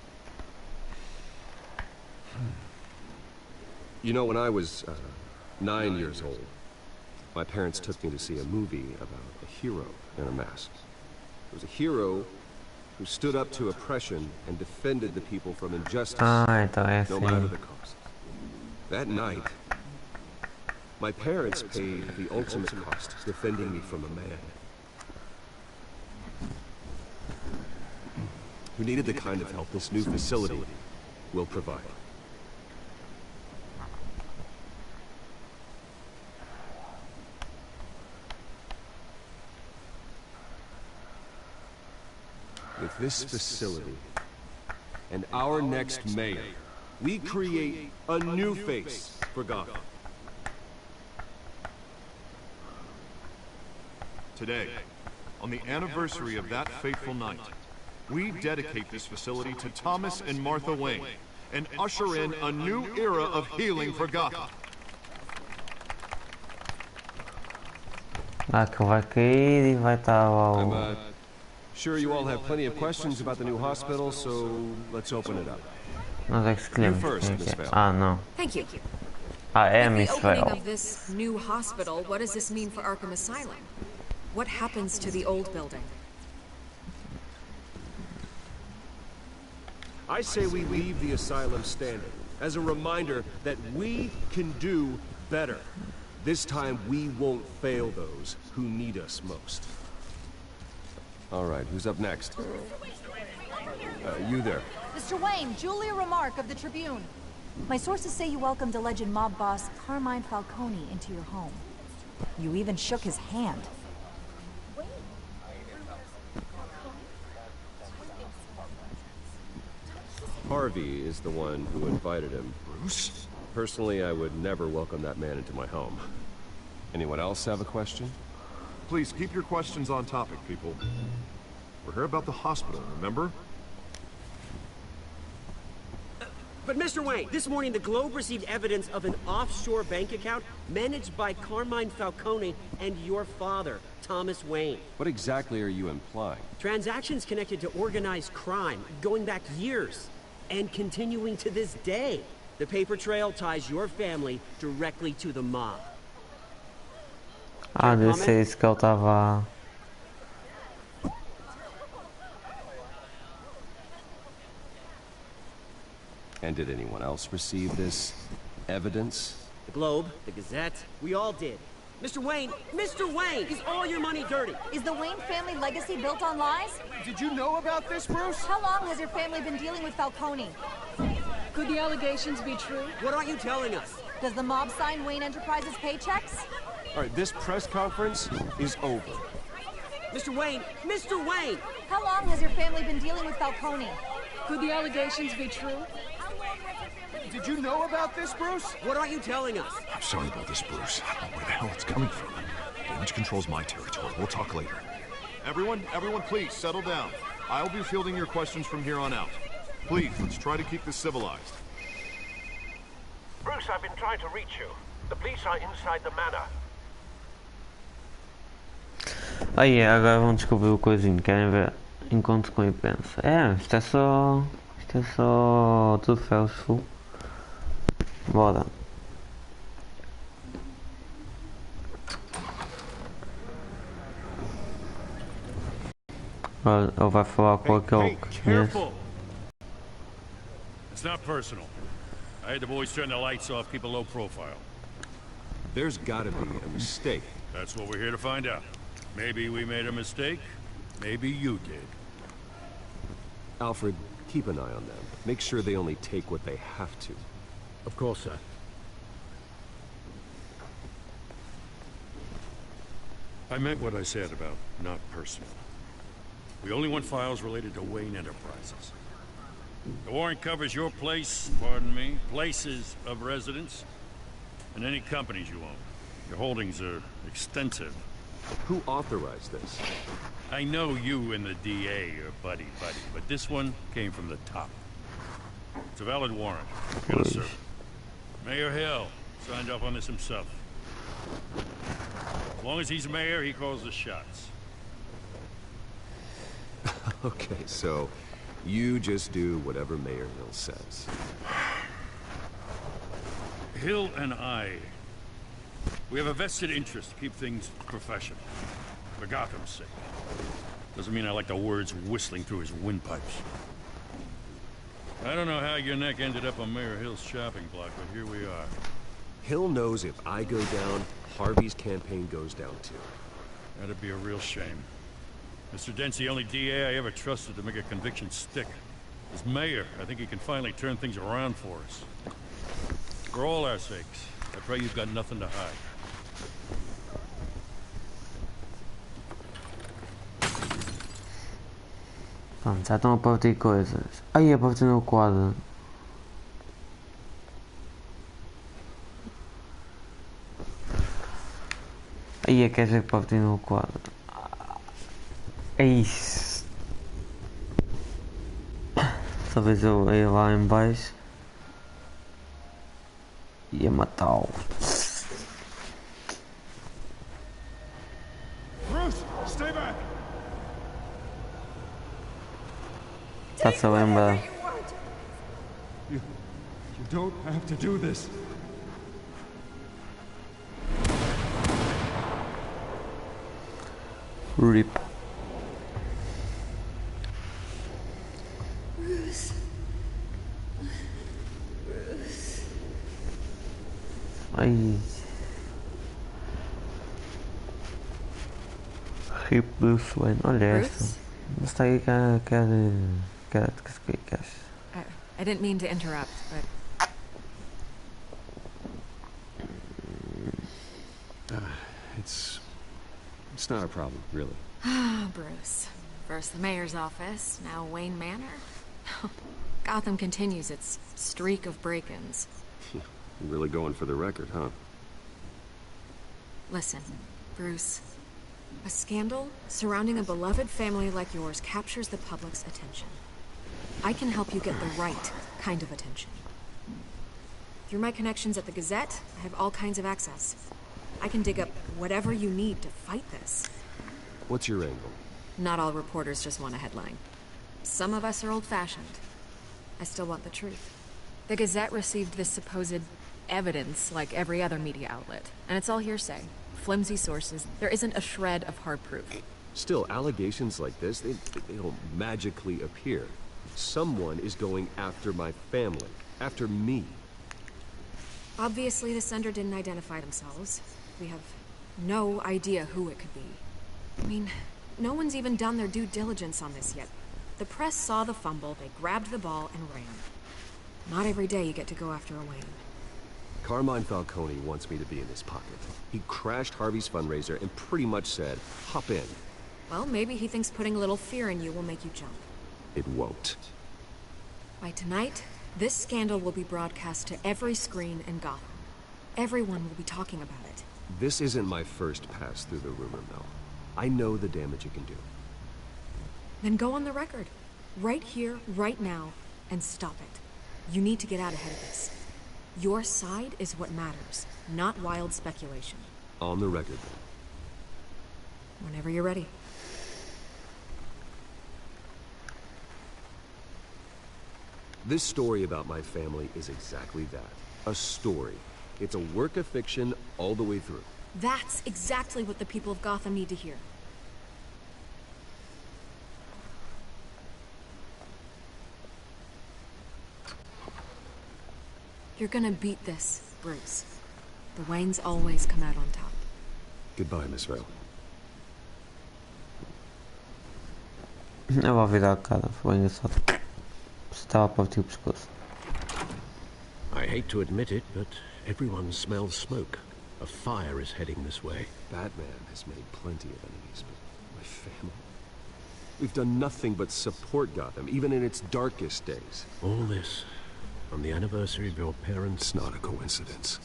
You know, when I was 9 years old, my parents took me to see a movie about a hero in a mask. It was a hero who stood up to oppression and defended the people from injustice, no matter the cost. That night, my parents paid the ultimate cost, defending me from a man who needed the kind of help this new facility will provide. With this facility and our next mayor, we create a new face for Gotham. Today, on the anniversary of that fateful night, we dedicate this facility to Thomas and Martha Wayne and usher in a new era of healing for Gotham. Que vai cair e vai estar I'm sure you all have plenty of questions about the new hospital, so let's open it up. Nós é que escolhemos. You first, Miss Vale. Não. Thank you. É With Miss the opening Vale. of this new hospital, what does this mean for Arkham Asylum? What happens to the old building? I say we leave the asylum standing as a reminder that we can do better. This time we won't fail those who need us most. All right, who's up next? You there. Mr. Wayne, Julia Remark of the Tribune. My sources say you welcomed alleged mob boss Carmine Falcone into your home. You even shook his hand. Harvey is the one who invited him. Bruce? Personally, I would never welcome that man into my home. Anyone else have a question? Please keep your questions on topic, people. We're here about the hospital, remember? But Mr. Wayne, this morning the Globe received evidence of an offshore bank account managed by Carmine Falcone and your father, Thomas Wayne. What exactly are you implying? Transactions connected to organized crime, going back years, and continuing to this day. The paper trail ties your family directly to the mob. Ah, deve ser isso que ele estava. And did anyone else receive this evidence? The Globe, the Gazette, we all did. Mr. Wayne, is all your money dirty? Is the Wayne family legacy built on lies? Did you know about this, Bruce? How long has your family been dealing with Falcone? Could the allegations be true? What aren't you telling us? Does the mob sign Wayne Enterprises paychecks? All right, this press conference is over. Mr. Wayne! How long has your family been dealing with Falcone? Could the allegations be true? Did you know about this, Bruce? What aren't you telling us? I'm sorry about this, Bruce. I don't know where the hell it's coming from. Damage control's my territory. We'll talk later. Everyone, please, settle down. I'll be fielding your questions from here on out. Please, let's try to keep this civilized. Bruce, I've been trying to reach you. The police are inside the manor. Aí, agora vão descobrir o coisinho. Querem ver? Encontro com pensa. Isto é só tudo falso. Bora. Ele vai falar com aquele que conhece. It's not personal. I had the boys turn the lights off, keep a low profile. There's gotta be a mistake. That's what we're here to find out. Maybe we made a mistake. Maybe you did. Alfred, keep an eye on them. Make sure they only take what they have to. Of course, sir. I meant what I said about not personal. We only want files related to Wayne Enterprises. The warrant covers your place, pardon me, places of residence, and any companies you own. Your holdings are extensive. Who authorized this? I know you and the DA are buddy-buddy, but this one came from the top. It's a valid warrant. Gonna serve it. Mayor Hill signed off on this himself. As long as he's mayor, he calls the shots. Okay, so you just do whatever Mayor Hill says. Hill and I, we have a vested interest to keep things professional. For Gotham's sake. Doesn't mean I like the words whistling through his windpipes. I don't know how your neck ended up on Mayor Hill's shopping block, but here we are. Hill knows if I go down, Harvey's campaign goes down too. That'd be a real shame. Mr. Dent's the only DA I ever trusted to make a conviction stick. As mayor, I think he can finally turn things around for us. For all our sakes, I pray you've got nothing to hide. Pronto, já estão a partir coisas. Aí a partir no quadro. Aí quer dizer que partir no quadro. É isso. Talvez eu ia lá em baixo. Ia matá-lo. Bruce, stay back. Está-se a lembrar. You don't have to do this. RIP. Bruce. Bruce. Ai. RIP Bruce Wayne. Olha essa. Mas está aí I didn't mean to interrupt, but... It's not a problem, really. Ah, Bruce. First the mayor's office, now Wayne Manor. Gotham continues its streak of break-ins. You're really going for the record, huh? Listen, Bruce. A scandal surrounding a beloved family like yours captures the public's attention. I can help you get the right kind of attention. Through my connections at the Gazette, I have all kinds of access. I can dig up whatever you need to fight this. What's your angle? Not all reporters just want a headline. Some of us are old-fashioned. I still want the truth. The Gazette received this supposed evidence like every other media outlet, and it's all hearsay. Flimsy sources. There isn't a shred of hard proof. Still, allegations like this, they don't magically appear. Someone is going after my family. After me. Obviously, the sender didn't identify themselves. We have no idea who it could be. I mean, no one's even done their due diligence on this yet. The press saw the fumble, they grabbed the ball and ran. Not every day you get to go after a Wayne. Carmine Falcone wants me to be in his pocket. He crashed Harvey's fundraiser and pretty much said, hop in. Well, maybe he thinks putting a little fear in you will make you jump. It won't. By tonight, this scandal will be broadcast to every screen in Gotham. Everyone will be talking about it. This isn't my first pass through the rumor mill. I know the damage it can do. Then go on the record. Right here, right now, and stop it. You need to get out ahead of this. Your side is what matters, not wild speculation. On the record, then. Whenever you're ready. This story about my family is exactly that. A story. It's a work of fiction all the way through. That's exactly what the people of Gotham need to hear. You're gonna beat this, Bruce. The Waynes always come out on top. Goodbye, Miss Vale. Eu vou virar a cara, foi engraçado. Estava a partir o pescoço. I hate to admit it, but everyone smells smoke. A fire is heading this way. Batman has made plenty of enemies, but my family... We've done nothing but support Gotham, even in its darkest days. All this on the anniversary of your parents' It's not a coincidence.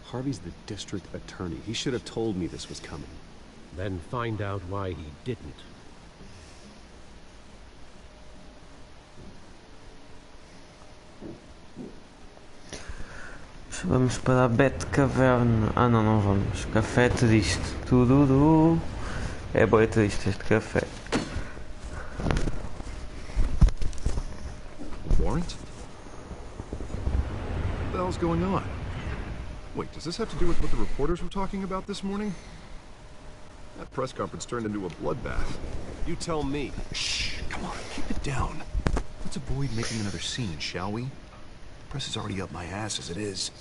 Harvey's the district attorney. He should have told me this was coming. Then find out why he didn't. Vamos para a Batcavern. Ah não, não vamos. Café triste. Tudo. É bem triste este café. Warrant? What the hell's going on? Wait, does this have to do with what the reporters were talking about this morning? That press conference turned into a bloodbath. You tell me. Shh, come on, keep it down. Let's avoid making another scene, shall we? The press is already up my ass as it is.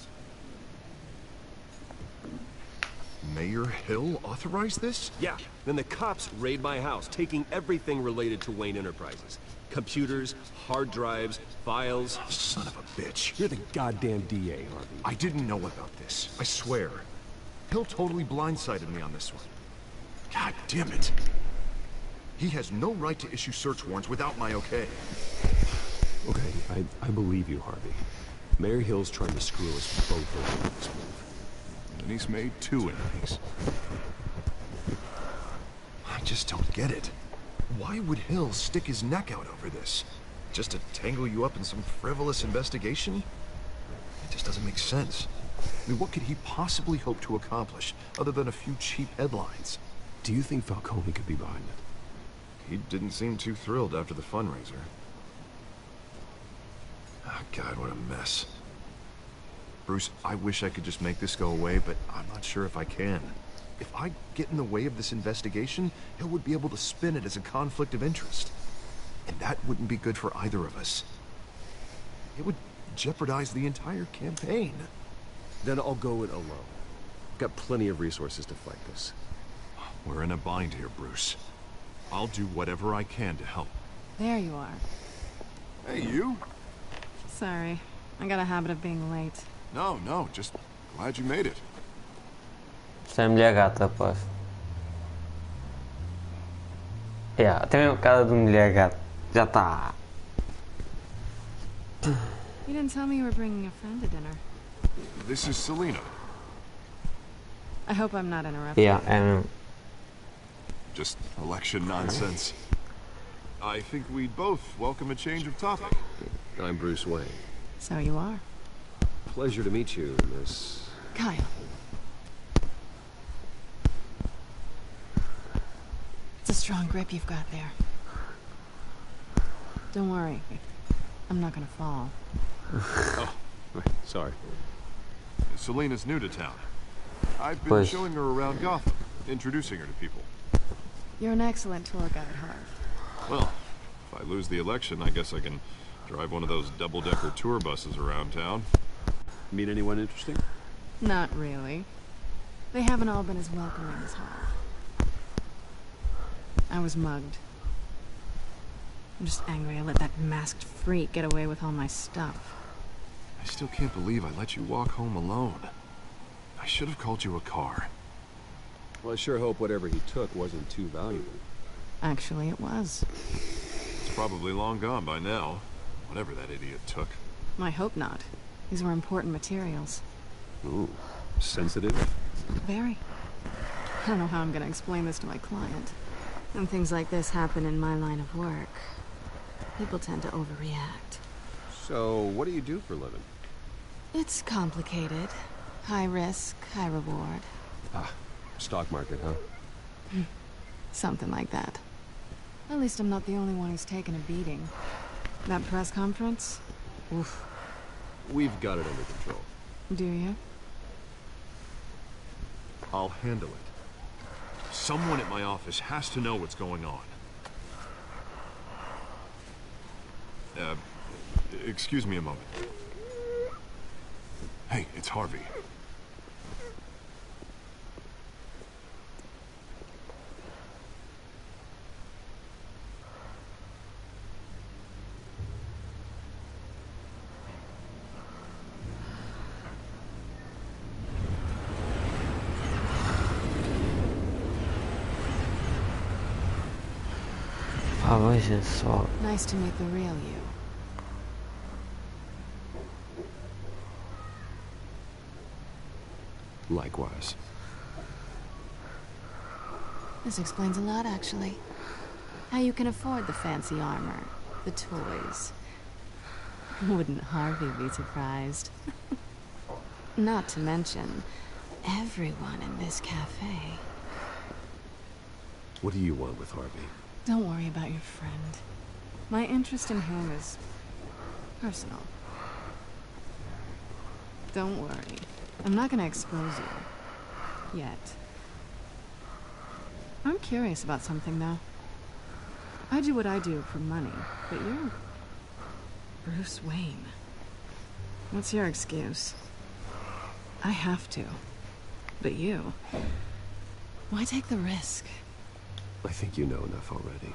Mayor Hill authorized this? Yeah, then the cops raid my house, taking everything related to Wayne Enterprises. Computers, hard drives, files. Oh, son of a bitch. You're the goddamn DA, Harvey. I didn't know about this, I swear. Hill totally blindsided me on this one. God damn it. He has no right to issue search warrants without my okay. Okay, I believe you, Harvey. Mayor Hill's trying to screw us both over with this move. And he's made 2 enemies. I just don't get it. Why would Hill stick his neck out over this? Just to tangle you up in some frivolous investigation? It just doesn't make sense. I mean, what could he possibly hope to accomplish other than a few cheap headlines? Do you think Falcone could be behind it? He didn't seem too thrilled after the fundraiser. Oh, God, what a mess. Bruce, I wish I could just make this go away, but I'm not sure if I can. If I get in the way of this investigation, Hill would be able to spin it as a conflict of interest. And that wouldn't be good for either of us. It would jeopardize the entire campaign. Then I'll go it alone. I've got plenty of resources to fight this. We're in a bind here, Bruce. I'll do whatever I can to help. There you are. Hey, you? Sorry. I got a habit of being late. No, just glad you made it. Isto é a mulher gata, rapaz. Yeah, tem a cara de mulher gata. Já está. You didn't tell me you were bringing a friend to dinner. This is Selena. I hope I'm not interrupting. Yeah, Just election nonsense. I think we'd both welcome a change of topic. I'm Bruce Wayne. So you are. Pleasure to meet you, Miss... Kyle. It's a strong grip you've got there. Don't worry. I'm not gonna fall. Oh, sorry. Selena's new to town. I've been showing her around Gotham, introducing her to people. You're an excellent tour guide, Harv. Well, if I lose the election, I guess I can drive one of those double-decker tour buses around town. Meet anyone interesting? Not really. They haven't all been as welcoming as Harv. I was mugged. I'm just angry I let that masked freak get away with all my stuff. I still can't believe I let you walk home alone. I should have called you a car. Well, I sure hope whatever he took wasn't too valuable. Actually, it was. It's probably long gone by now, whatever that idiot took. I hope not. These were important materials. Ooh, sensitive? Very. I don't know how I'm gonna explain this to my client. When things like this happen in my line of work, people tend to overreact. So, what do you do for a living? It's complicated. High risk, high reward. Ah, stock market, huh? Something like that. At least I'm not the only one who's taken a beating. That press conference? Oof. We've got it under control. Do you? I'll handle it. Someone at my office has to know what's going on. Excuse me a moment. Hey, it's Harvey. Nice to meet the real you. Likewise. This explains a lot, actually. How you can afford the fancy armor, the toys. Wouldn't Harvey be surprised? Not to mention, everyone in this cafe. What do you want with Harvey? Don't worry about your friend. My interest in him is personal. Don't worry. I'm not gonna expose you. Yet. I'm curious about something, though. I do what I do for money, but you're Bruce Wayne. What's your excuse? I have to. But you... why take the risk? I think you know enough already.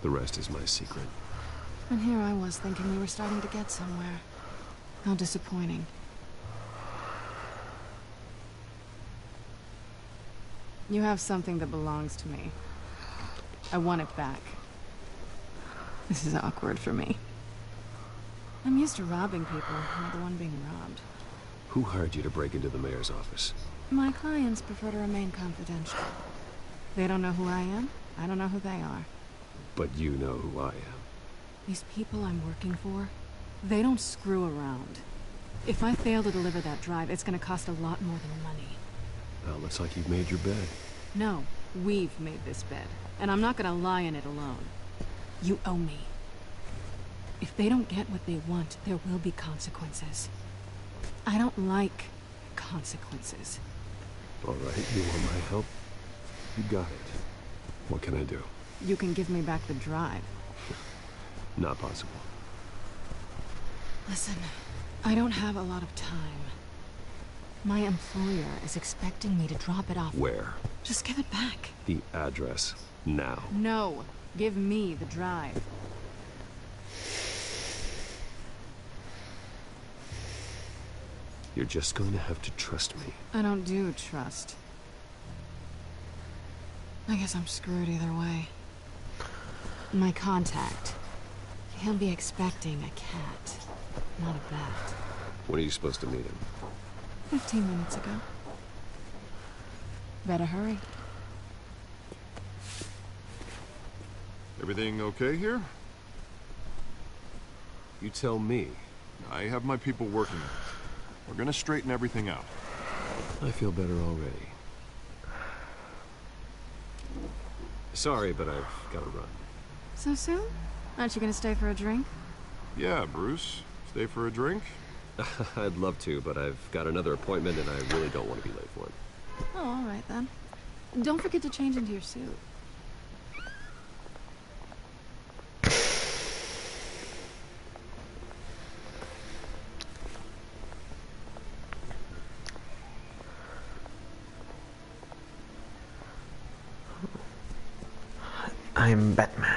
The rest is my secret. And here I was thinking we were starting to get somewhere. How disappointing. You have something that belongs to me. I want it back. This is awkward for me. I'm used to robbing people, not the one being robbed. Who hired you to break into the mayor's office? My clients prefer to remain confidential. They don't know who I am. I don't know who they are. But you know who I am. These people I'm working for, they don't screw around. If I fail to deliver that drive, it's gonna cost a lot more than money. Well, looks like you've made your bed. No, we've made this bed, and I'm not gonna lie in it alone. You owe me. If they don't get what they want, there will be consequences. I don't like consequences. All right, you want my help? You got it. What can I do? You can give me back the drive. Not possible. Listen, I don't have a lot of time. My employer is expecting me to drop it off. Where? Just give it back. The address, now. No, give me the drive. You're just going to have to trust me. I don't do trust. I guess I'm screwed either way. My contact. He'll be expecting a cat, not a bat. When are you supposed to meet him? 15 minutes ago. Better hurry. Everything okay here? You tell me. I have my people working on it. We're gonna straighten everything out. I feel better already. Sorry, but I've got to run. So soon? Aren't you gonna stay for a drink? Yeah, Bruce. Stay for a drink? I'd love to, but I've got another appointment and I really don't want to be late for it. Oh, all right then. Don't forget to change into your suit. I'm Batman.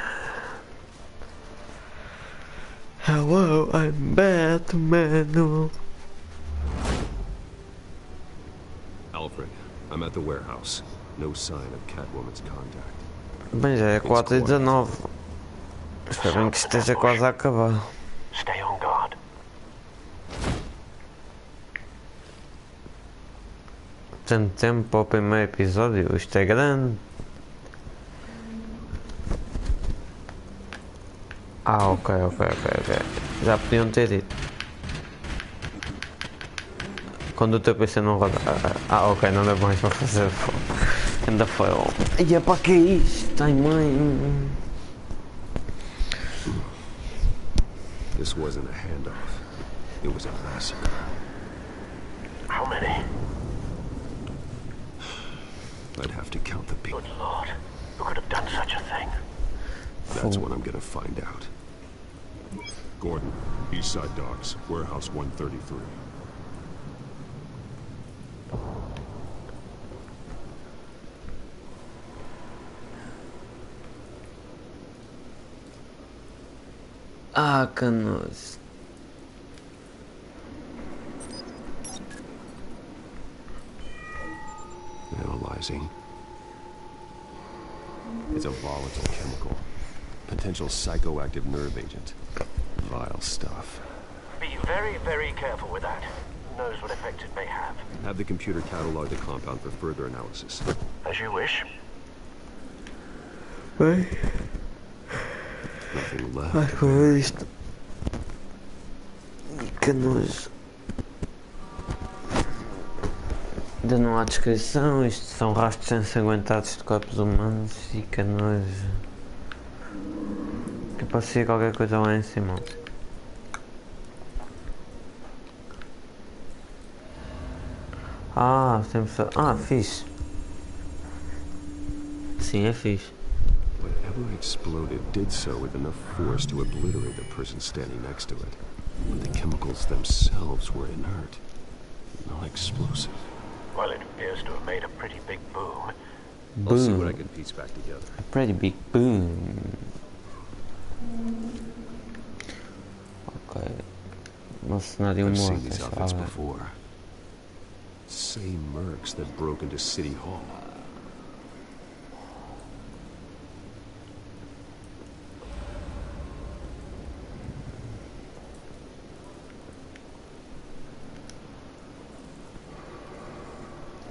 Hello, I'm Batman. Alfred, I'm at the warehouse. No sign of Catwoman's contact. Bem, já é 4h19. Espero bem que esteja quase a acabar. Stay on guard. Tanto tempo para o primeiro episódio, isto é grande. Ah, ok. Já podiam ter dito. Quando o teu PC não roda. Ah, ok, não dá mais para fazer. Ainda foi. E é para que é isto? Ai, mãe. This wasn't a handoff. It was a massacre. How many? I'd have to count the people. Good Lord. Who could have done such a thing? That's what I'm gonna find out. Gordon, Eastside Docks, Warehouse 133. Ah, canoas. Analyzing. It's a volatile chemical. Potential psychoactive nerve agent. Vile stuff. Be very, very careful with that. Who knows what effect it may have. Have the computer catalog the compound for further analysis. As you wish. Bem, Nothing left. ai, foi isto. Que nojo. Ainda não há descrição, isto são rastros ensanguentados de corpos humanos e que nojo. Que parecia qualquer coisa lá em cima. Ah, temos só. Ah, fixe. Sim, é fixe. Whatever exploded did so with enough force to obliterate the person standing next to it. But the chemicals themselves were inert, not explosive. Well, it appears to have made a pretty big boom. I'll see what I can piece back together. A pretty big boom. Ok. Um cenário I've morto. seen these outfits before. Same mercs that broke into City Hall.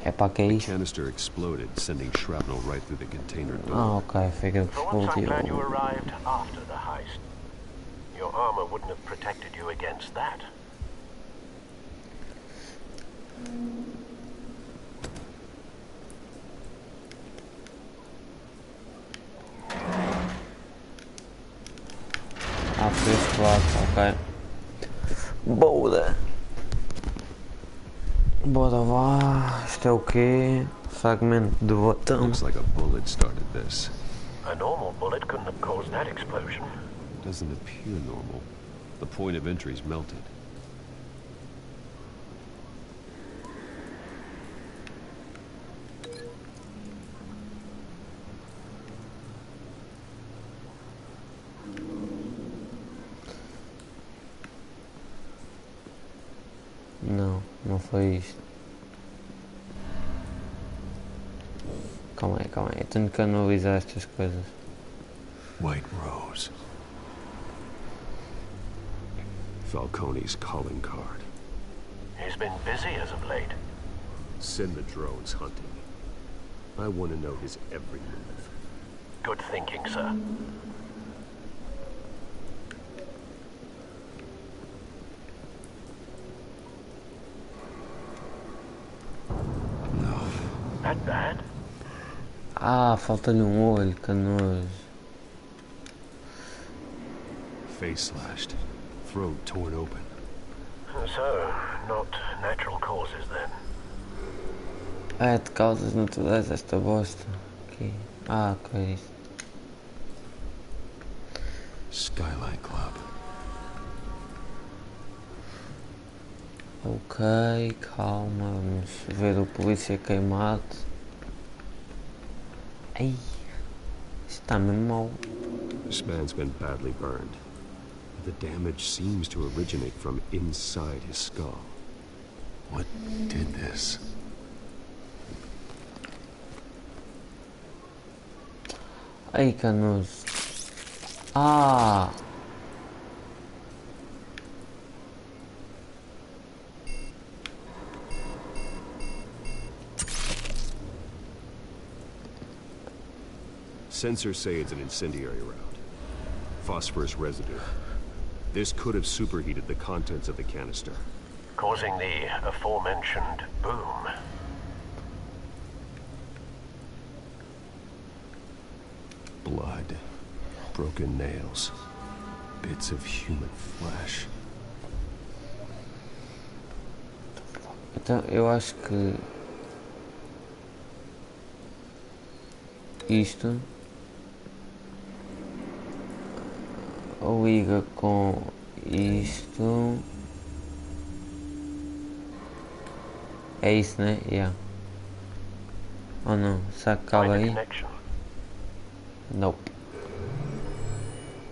É para que é The isto? canister exploded, sending shrapnel right through the container door. Ah, ok, fica que For once, I'm explodiu. glad you arrived after the heist. Your armor wouldn't have protected you against that. Ah, foi este lado, ok. Bora! Bora lá, isto é o quê? Fragmento de botão. Looks like a bullet started this. A normal bullet couldn't have caused that explosion. Doesn't appear normal. The point of entry's melted. Não, não foi isto. Calma aí, eu tenho que analisar estas coisas. White Rose. Falcone's calling card. He's been busy as of late. Send the drones hunting. I want to know his every move. Good thinking, sir. No. That bad? Ah, falta-lhe olho, que nojo. Face slashed. Throat torn open. So, not natural causes then. É de causas naturais esta bosta. Aqui. Ah, que é isto? Skyline Club. Ok, calma, vamos ver o polícia queimado. Ai, isto está mesmo mal. This man's been badly burned. The damage seems to originate from inside his skull. What did this? Ai, que nojo. Ah! Sensors say it's an incendiary round. Phosphorus residue. This could have superheated the contents of the canister, Causing the aforementioned boom. Blood, broken nails, bits of human flesh. Então, eu acho que isto liga com isto. É isso, né? Yeah. Ou não? Será que cabe aí? Nope.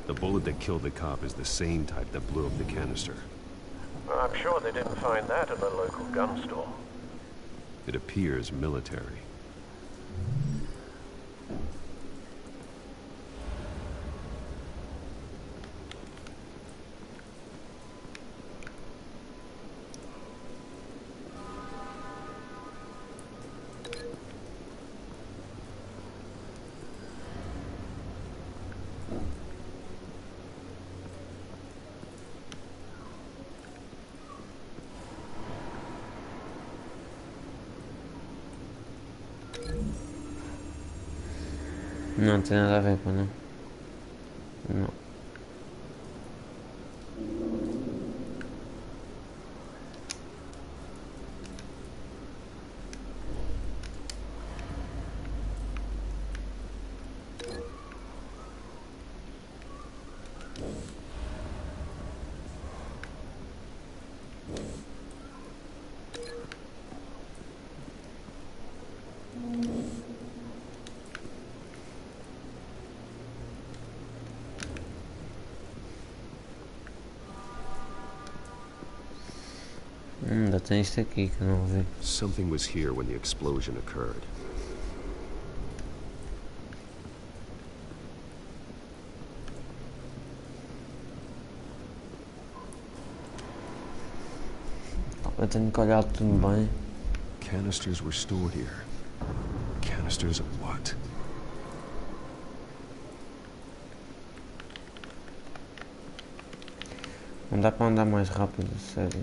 The bullet that killed the cop is the same type that blew up the canister. I'm sure they didn't find that at the local gun store. It appears military. Não tem nada a ver, pô, não? Não. Ainda tem isto aqui que eu não vi. Something was here when the explosion occurred. Eu tenho que olhar tudo bem. Canisters were stored here. Canisters of what? Não dá para andar mais rápido, sério.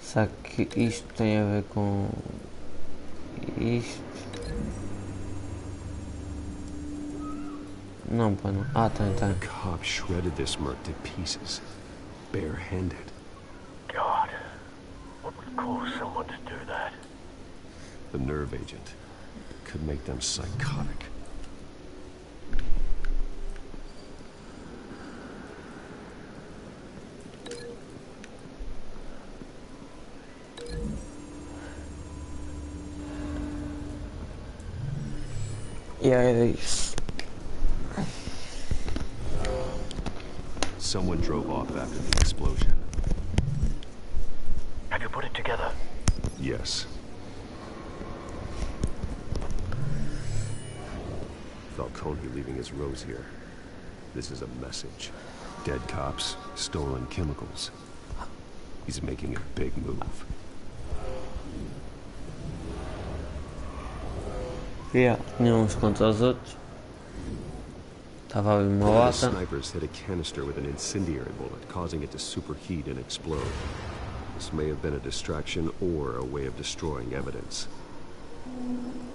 Será que isto tem a ver com isto? Não, pá, não. Ah, tem. The cop shredded this merc to pieces, bare-handed. God, what would cause someone to do that? The nerve agent could make them psychotic. Yeah, it is. Someone drove off after the explosion. Have you put it together? Yes. Falcone leaving his rose here. This is a message. Dead cops, stolen chemicals. He's making a big move. Yeah, tinha uns contra os outros. Estava ali uma lata. Snipers hit a canister with an incendiary bullet, causing it to superheat and explode. This may have been a distraction or a way of destroying evidence.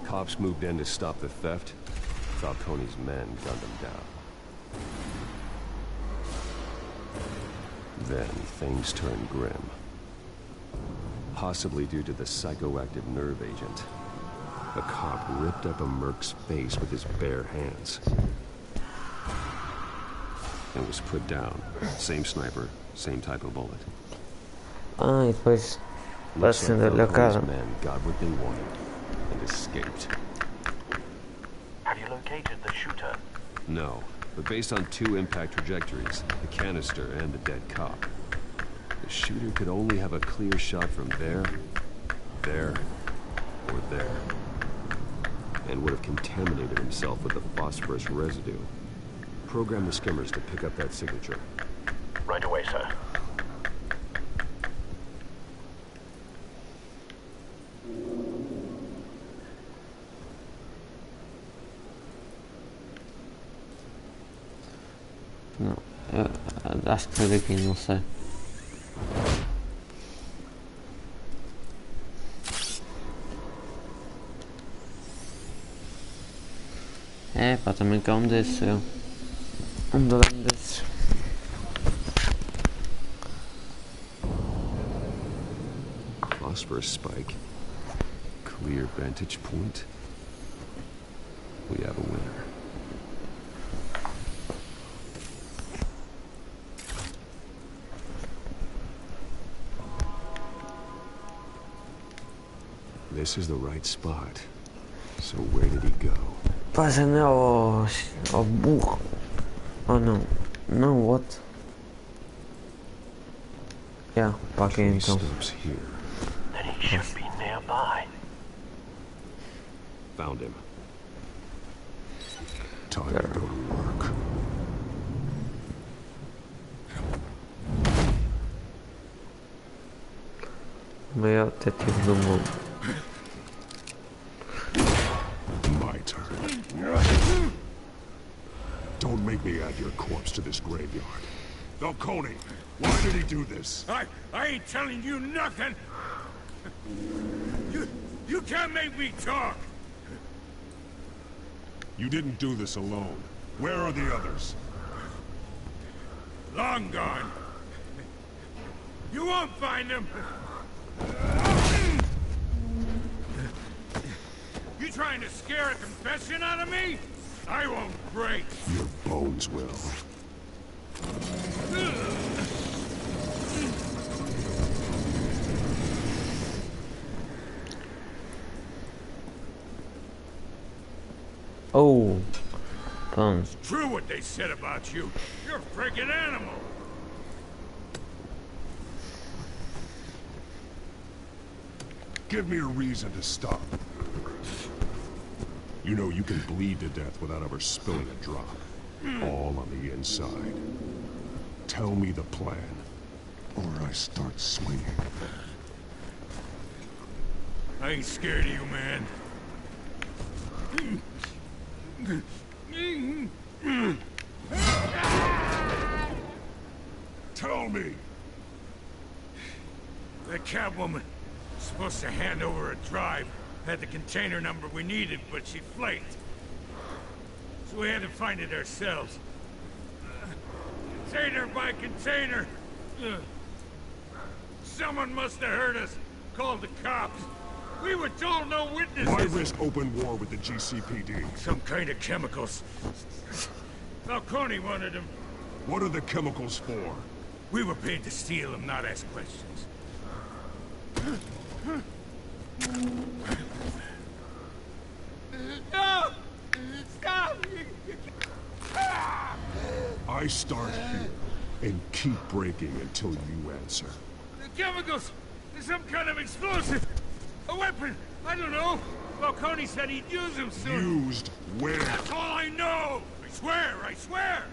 Cops moved in to stop the theft. Falcone's men gunned them down. Then things turned grim. Possibly due to the psychoactive nerve agent. A cop ripped up a merc's face with his bare hands. And was put down. Same sniper, same type of bullet. Ah, e depois acendeu-lhe a cara. Men got what they wanted and escaped. Have you located the shooter? No, but based on two impact trajectories, the canister and the dead cop, the shooter could only have a clear shot from there, or there, and would have contaminated himself with the phosphorus residue. Program the skimmers to pick up that signature. Right away, sir. Não, acho que foi daqui, não sei. É pá, também cá um desses, um drone desses. Phosphorus spike. Clear vantage point. We have a winner. This is the right spot. So where did he go? Passa ao burro. Oh não. Não, what? Yeah, para aqui então. Then he should be nearby. Found him. Time to go to work. O maior detetive do mundo. My turn. Don't make me add your corpse to this graveyard. Falcone, why did he do this? I ain't telling you nothing. You can't make me talk. You didn't do this alone. Where are the others? Long gone. You won't find them. You trying to scare a confession out of me? I won't break. Your bones will. Oh, puns. True what they said about you. You're a freaking animal. Give me a reason to stop. You know you can bleed to death without ever spilling a drop. All on the inside. Tell me the plan, or I start swinging. I ain't scared of you, man. Tell me! That Catwoman was supposed to hand over a drive. Had the container number we needed, but she flaked. So we had to find it ourselves. Container by container. Someone must have heard us. Called the cops. We were told no witnesses. Why risk open war with the GCPD? Some kind of chemicals. Falcone wanted them. What are the chemicals for? We were paid to steal them, not ask questions. No! Stop! I start here and keep breaking until you answer. The chemicals! There's some kind of explosive! A weapon! I don't know! Falcone said he'd use them soon! Used where? That's all I know! I swear! I swear!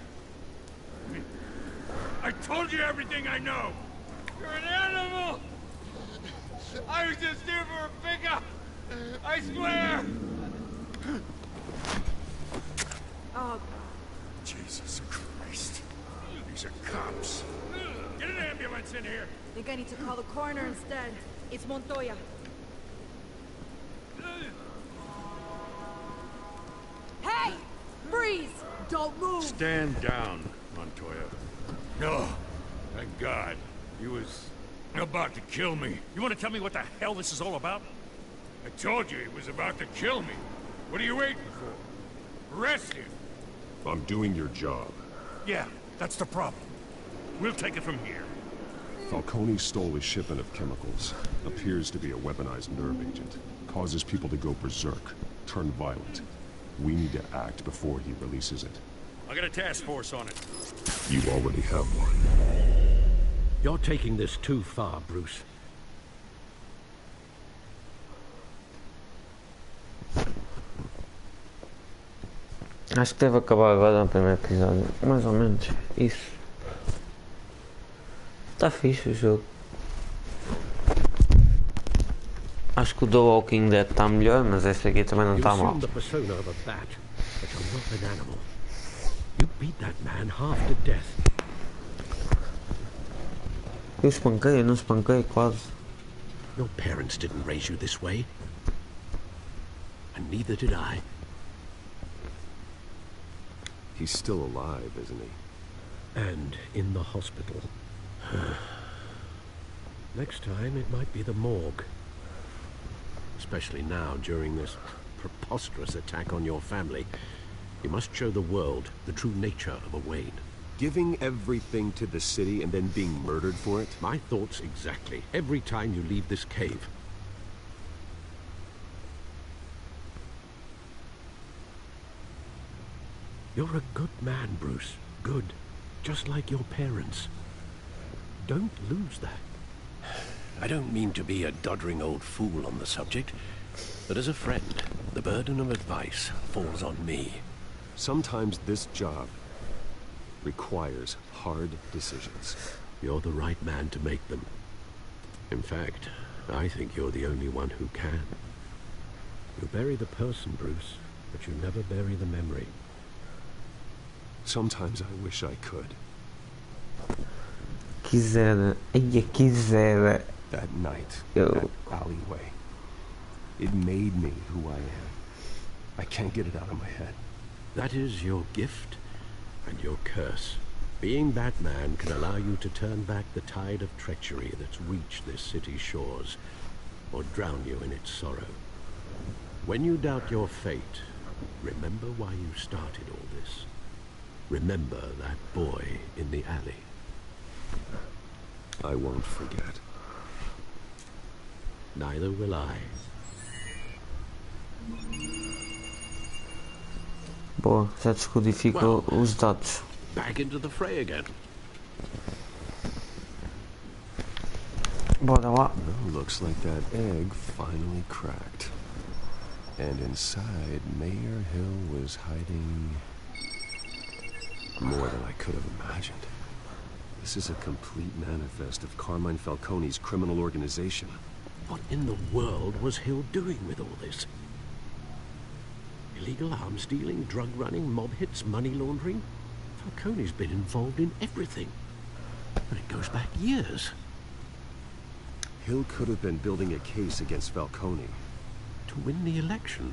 I told you everything I know! You're an animal! I was just here for a pickup! I swear! Oh, Jesus Christ. These are cops. Get an ambulance in here. I think I need to call the coroner instead. It's Montoya. Hey! Freeze! Don't move! Stand down, Montoya. No. Thank God. He was about to kill me. You want to tell me what the hell this is all about? I told you he was about to kill me. What are you waiting for? Arrest him. I'm doing your job. Yeah, that's the problem. We'll take it from here. Falcone stole a shipment of chemicals. Appears to be a weaponized nerve agent. Causes people to go berserk, turn violent. We need to act before he releases it. I got a task force on it. You already have one. You're taking this too far, Bruce. Acho que deve acabar agora no primeiro episódio. Mais ou menos. Isso. Está fixe o jogo. Acho que o The Walking Dead está melhor, mas este aqui também não está mal. The persona of a bat, but you're not an animal. You beat that man half to death. Eu espanquei, não espanquei, quase. Your parents didn't raise you this way. And neither did I. He's still alive, isn't he? And in the hospital. Next time it might be the morgue. Especially now, during this preposterous attack on your family. You must show the world the true nature of a Wayne. Giving everything to the city and then being murdered for it? My thoughts exactly. Every time you leave this cave. You're a good man, Bruce. Good. Just like your parents. Don't lose that. I don't mean to be a doddering old fool on the subject, but as a friend, the burden of advice falls on me. Sometimes this job requires hard decisions. You're the right man to make them. In fact, I think you're the only one who can. You bury the person, Bruce, but you never bury the memory. Sometimes I wish I could. Quisera. Ai, quisera. That night, that alleyway. It made me who I am. I can't get it out of my head. That is your gift and your curse. Being Batman can allow you to turn back the tide of treachery that's reached this city's shores, or drown you in its sorrow. When you doubt your fate, remember why you started all this. Remember that boy in the alley. I won't forget. Neither will I. Boa, já descodifico os dados. Back into the fray again. Bora lá. Well, looks like that egg finally cracked. And inside, Mayor Hill was hiding more than I could have imagined. This is a complete manifest of Carmine Falcone's criminal organization. What in the world was Hill doing with all this? Illegal arms dealing, drug running, mob hits, money laundering? Falcone's been involved in everything. And it goes back years. Hill could have been building a case against Falcone. To win the election?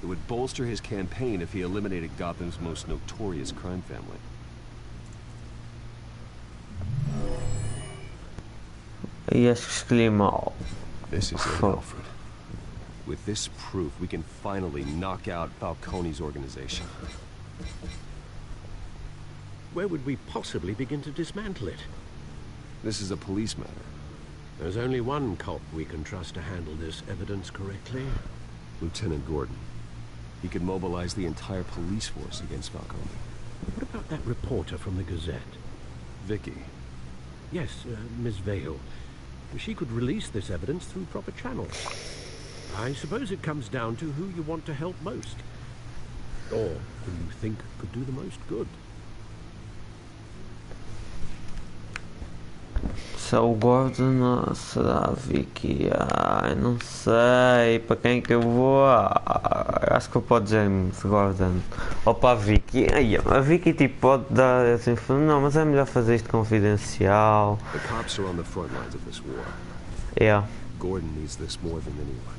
It would bolster his campaign if he eliminated Gotham's most notorious crime family. E acho que escolhi mal. This is it, Alfred. With this proof, we can finally knock out Falcone's organization. Where would we possibly begin to dismantle it? This is a police matter. There's only one cop we can trust to handle this evidence correctly. Lieutenant Gordon. He could mobilize the entire police force against Falcone. What about that reporter from the Gazette? Vicky. Yes, Miss Vale. She could release this evidence through proper channels. I suppose it comes down to who you want to help most. Or who you think could do the most good. Se é o Gordon ou será a Vicky? Ai, não sei. Para quem que eu vou? Acho que eu posso dizer Gordon. Ou para a Vicky. Ai, a Vicky tipo pode dar essa informação. Não, mas é melhor fazer isto confidencial. The cops are on the front lines of this war. Yeah. Gordon needs this more than anyone.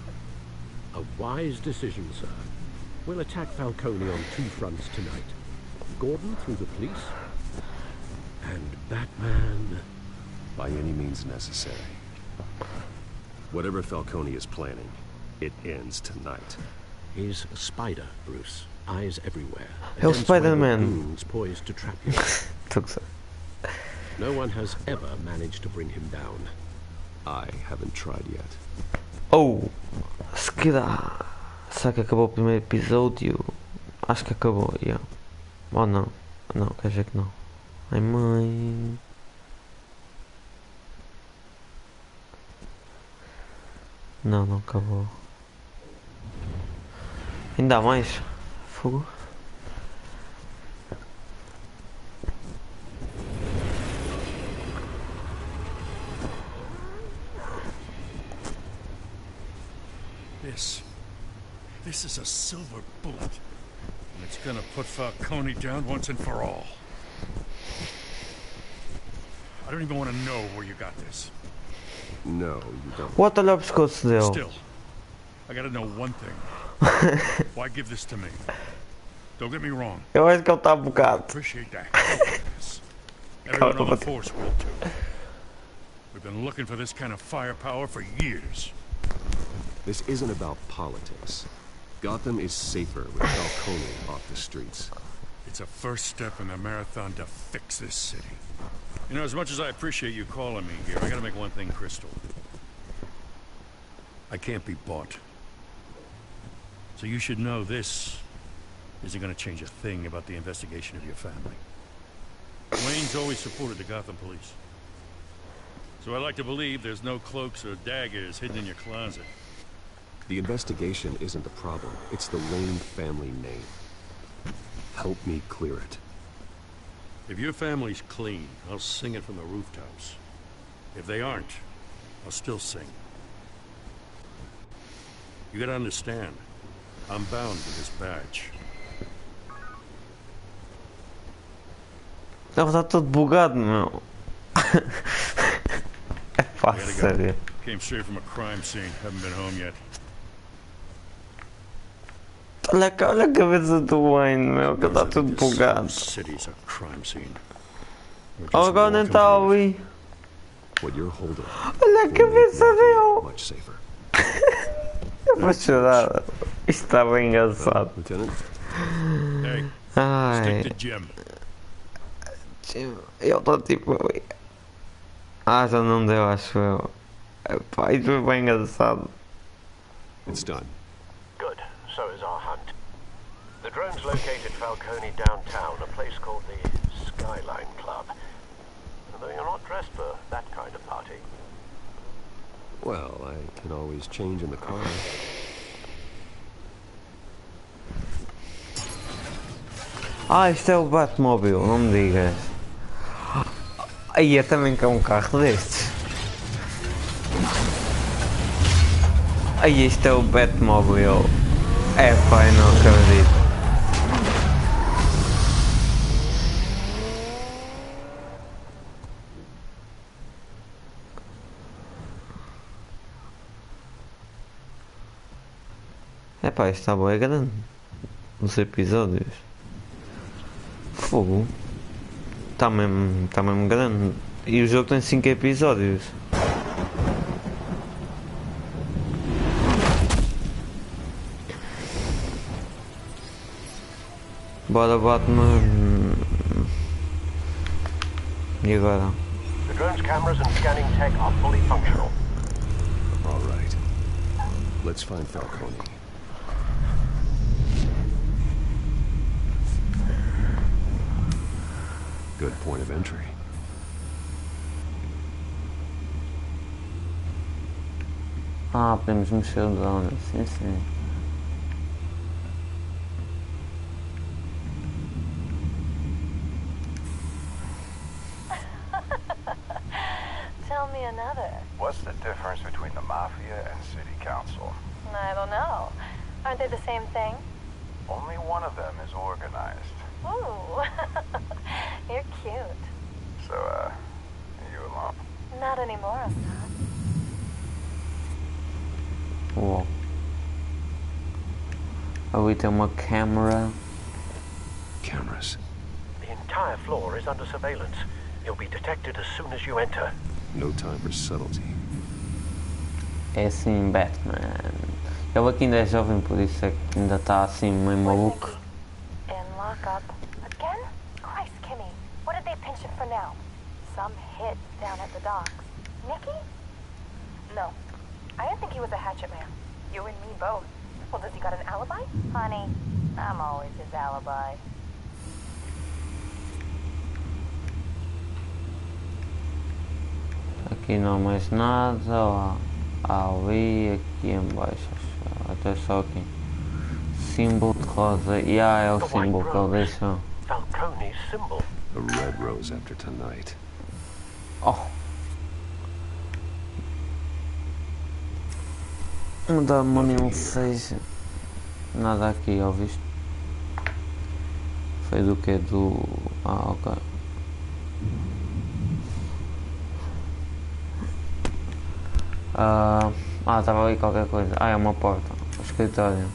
A wise decision, sir. We'll attack Falcone on 2 fronts tonight. Gordon through the police, and Batman... by any means necessary. Whatever Falcone is planning, it ends tonight. He's a spider, Bruce. Eyes everywhere. É o Spider-Man. Goons poised to trap you. No one has ever managed to bring him down. I haven't tried yet. Oh, se calhar. Será que acabou o primeiro episódio? Acho que acabou, yeah. Ou não? Não, quer dizer que não. Ai mãe. Não, não acabou. Ainda há mais? Fogo. This is a silver bullet. And it's gonna put Falcone down once and for all. I don't even want to know where you got this. No, you don't. What olha o pescoço dele. Still, I gotta know one thing. Why give this to me? Don't get me wrong. Eu acho que ele está bugado. Appreciate that. Everyone on the force will too. We've been looking for this kind of firepower for years. This isn't about politics. Gotham is safer with Falcone off the streets. It's a first step in the marathon to fix this city. You know, as much as I appreciate you calling me here, I gotta make one thing crystal. I can't be bought. So you should know this isn't gonna change a thing about the investigation of your family. Wayne's always supported the Gotham police. So I like to believe there's no cloaks or daggers hidden in your closet. The investigation isn't the problem. It's the Wayne family name. Help me clear it. If your family's clean, I'll sing it from the rooftops. If they aren't, I'll still sing. You gotta understand, I'm bound for this badge. Ele está todo bugado, meu. É fácil, sério. Came straight from a crime scene. Haven't been home yet. Olha a cabeça do Wayne, meu, que está tudo bugado. City's a crime scene. Oh, agora nem está ali. What you're holding. Olha a cabeça dele. Much safer. Eu vou chorar. Isto está bem engraçado. Lieutenant. Hey, ai. stick to Jim. Jim, ele está tipo ali. Ah, já não deu, acho eu. Epá, isto foi bem engraçado. It's done. Good. So is our hunt. The drones located Falcone downtown, a place called the Skyline Club. Although you're not dressed for that kind of party. Well, I can always change in the car. Ah, isto é o Batmóvel, não me digas. Aí eu também quero um carro destes. Aí isto é o Batmóvel. É pai, não acredito. É pá, isto está bem grande. Os episódios. Fogo. Está mesmo grande. E o jogo tem 5 episódios. Bora Batman. E agora? The drone's cameras and scanning tech are fully functional. All right. Let's find Falcone. Good point of entry. Ah, podemos mexer o drone, sim, sim. Tell another. What's the difference between the Mafia and City Council? I don't know. Aren't they the same thing? Only one of them is organized. Ooh. You're cute. So, are you alone? Not anymore, I'm not. Uau. Ali tem uma câmera. Cameras. The entire floor is under surveillance. You'll be detected as soon as you enter. No time for subtlety. É assim, Batman. Ele aqui ainda é jovem, por isso é que ainda está assim meio maluco. In lockup. Again? Christ, Kimmy. What did they pinch it for now? Some hit down at the docks. Nicky? No. I didn't think he was a hatchet man. You and me both. Well, does he got an alibi? Honey, I'm always his alibi. Aqui não há mais nada. Ali, aqui em baixo. Até só aqui. Símbolo de rosa. E é o símbolo que ele deixou. Falcone's symbol. A red rose after tonight. Oh. Não dá nenhum 6. Nada aqui, ó, visto? Foi do que? Do... Ah, ok. Estava ali qualquer coisa. É uma porta. O escritório.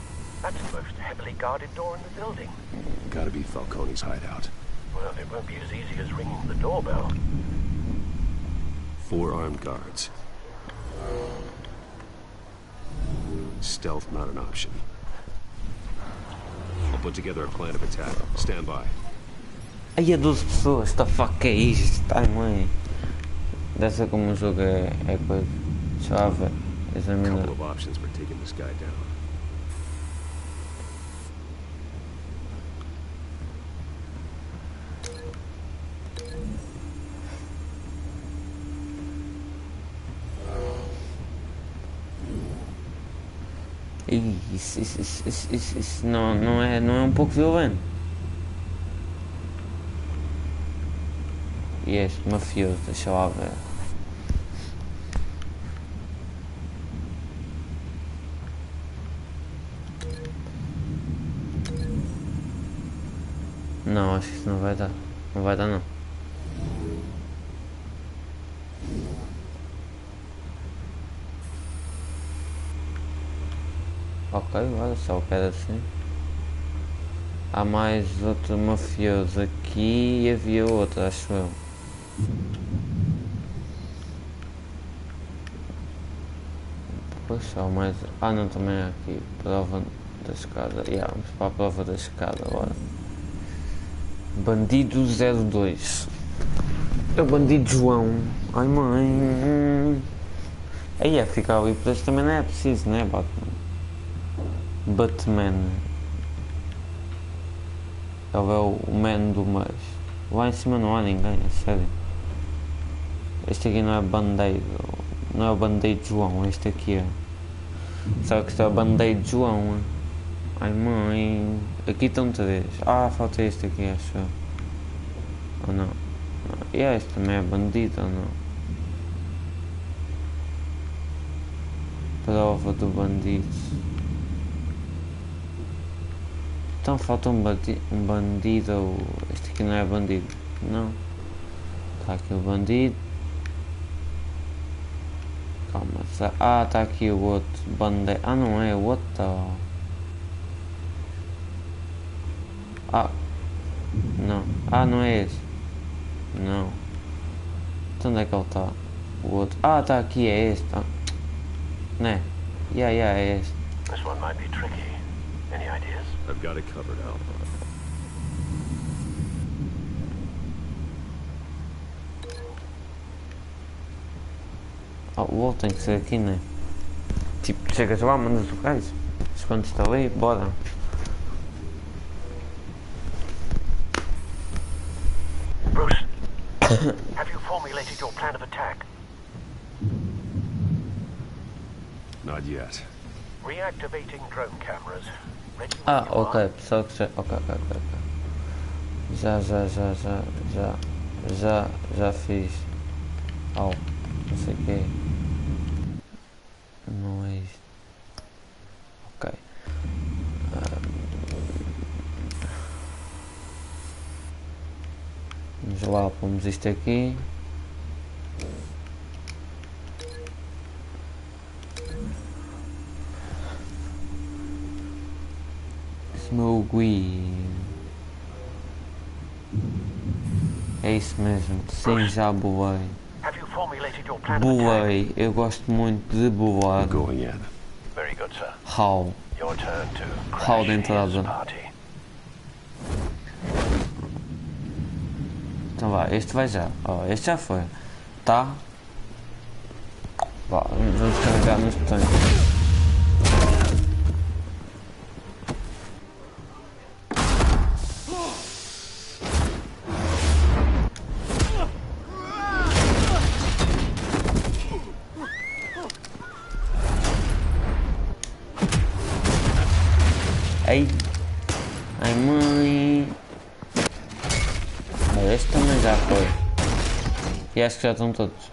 That's the most heavily guarded door in the building. Gotta be Falcone's hideout. Well, it won't be as easy as ringing the doorbell. 4 armed guards. Stealth not an option. I'll put together a plan of attack. Stand by. Aí é 12 pessoas. The fuck é isto? Ai mãe. Deve ser como o jogo é coisa. Deixa eu ver. Examinar. Couple of options for taking this guy down. Isso não é um pouco violento. E este mafioso, deixa lá ver. Não, acho que isso não vai dar. Não vai dar não. Ok, olha só o pé assim. Há mais outro mafioso aqui e havia outro, acho eu. Poxa, mais... Ah não, também é aqui. Prova da escada. Vamos para a prova da escada agora. Bandido 02. É o bandido João. Ai mãe. Aí é ficar ali, por isso também não é preciso, né, Batman? Batman. Ele é o man do mês. Lá em cima não há ninguém, é sério. Este aqui não é bandeiro. Não é o bandeiro João, este aqui é. Sabe que isto é o bandeiro João? Ai mãe. Aqui estão 3. Falta este aqui, acho eu. Ou não? E este também é bandido ou não? Prova do bandido. Então falta um bandido. Este aqui não é bandido. Não. Está aqui o bandido. Calma. Está aqui o outro bandeiro. Não é o outro. Não. Não é esse. Não. Então onde é que ele está? O outro. Está aqui, é este. Né? É este. This one might be tricky. Any ideas? I've got it covered, Al. O outro tem que ser aqui, né? Tipo, chegas lá, mandas o gajo. Mas quando está ali, bora. Bruce, have you formulated your plan of attack? Not yet. Reactivating drone cameras. Ok, pessoal que já. Ok. Já fiz. sei o quê. Não é isto. Ok. Vamos lá, pomos isto aqui. Smogui. É isso mesmo, sim, já boei. Boei, eu gosto muito de boar. How? How de entrada. Então vá, este vai já. Ó, este já foi. Tá? Vá, vamos carregar nos botões. Ai, ai mãe. Este também já foi. E acho que já estão todos.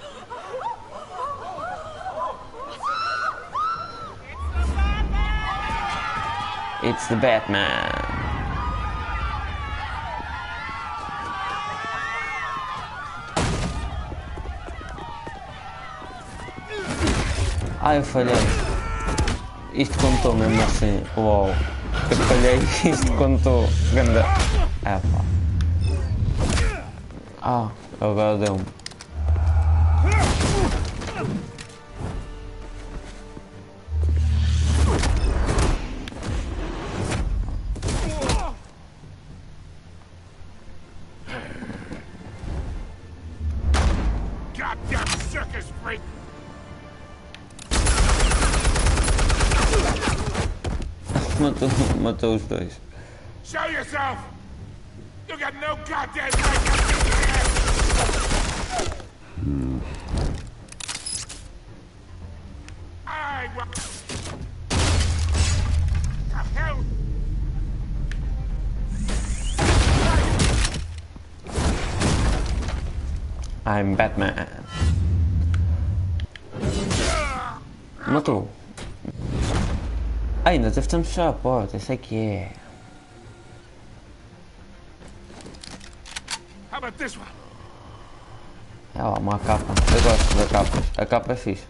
It's the Batman. Eu falhei. Isto contou mesmo assim. Uau. Eu falhei, isto contou. Ganda. Pá. Agora deu-me. Matou os dois. Show yourself! You got no goddamn right. I'm Batman. Matou. Ainda teve de fechar a porta, isso é que é. É lá, uma capa. Eu gosto da capa. A capa é fixe.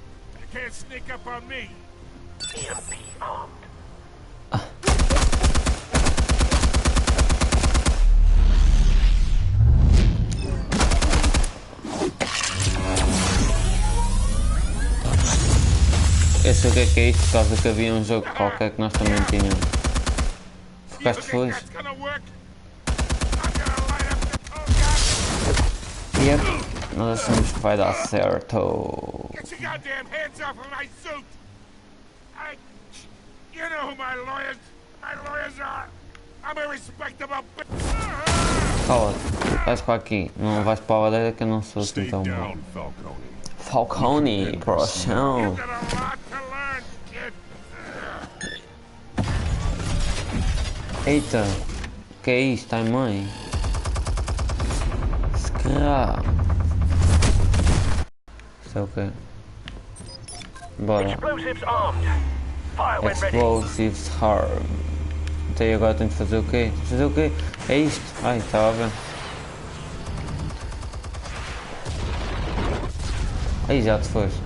Eu sei o que é isto por causa que havia um jogo qualquer que nós também tínhamos. Focaste foi? Yep, nós achamos que vai dar certo. Cala-te, vais para aqui, não vais para a lareira que eu não sou assim tão bom. Falcone, brochão. Eita, que é isto, ai mãe? Scrap. Isso é o quê? Bora. Explosives armed. Então agora tenho de fazer o quê? Fazer o quê? É isto? Ai, estava a ver. Aí já te foste.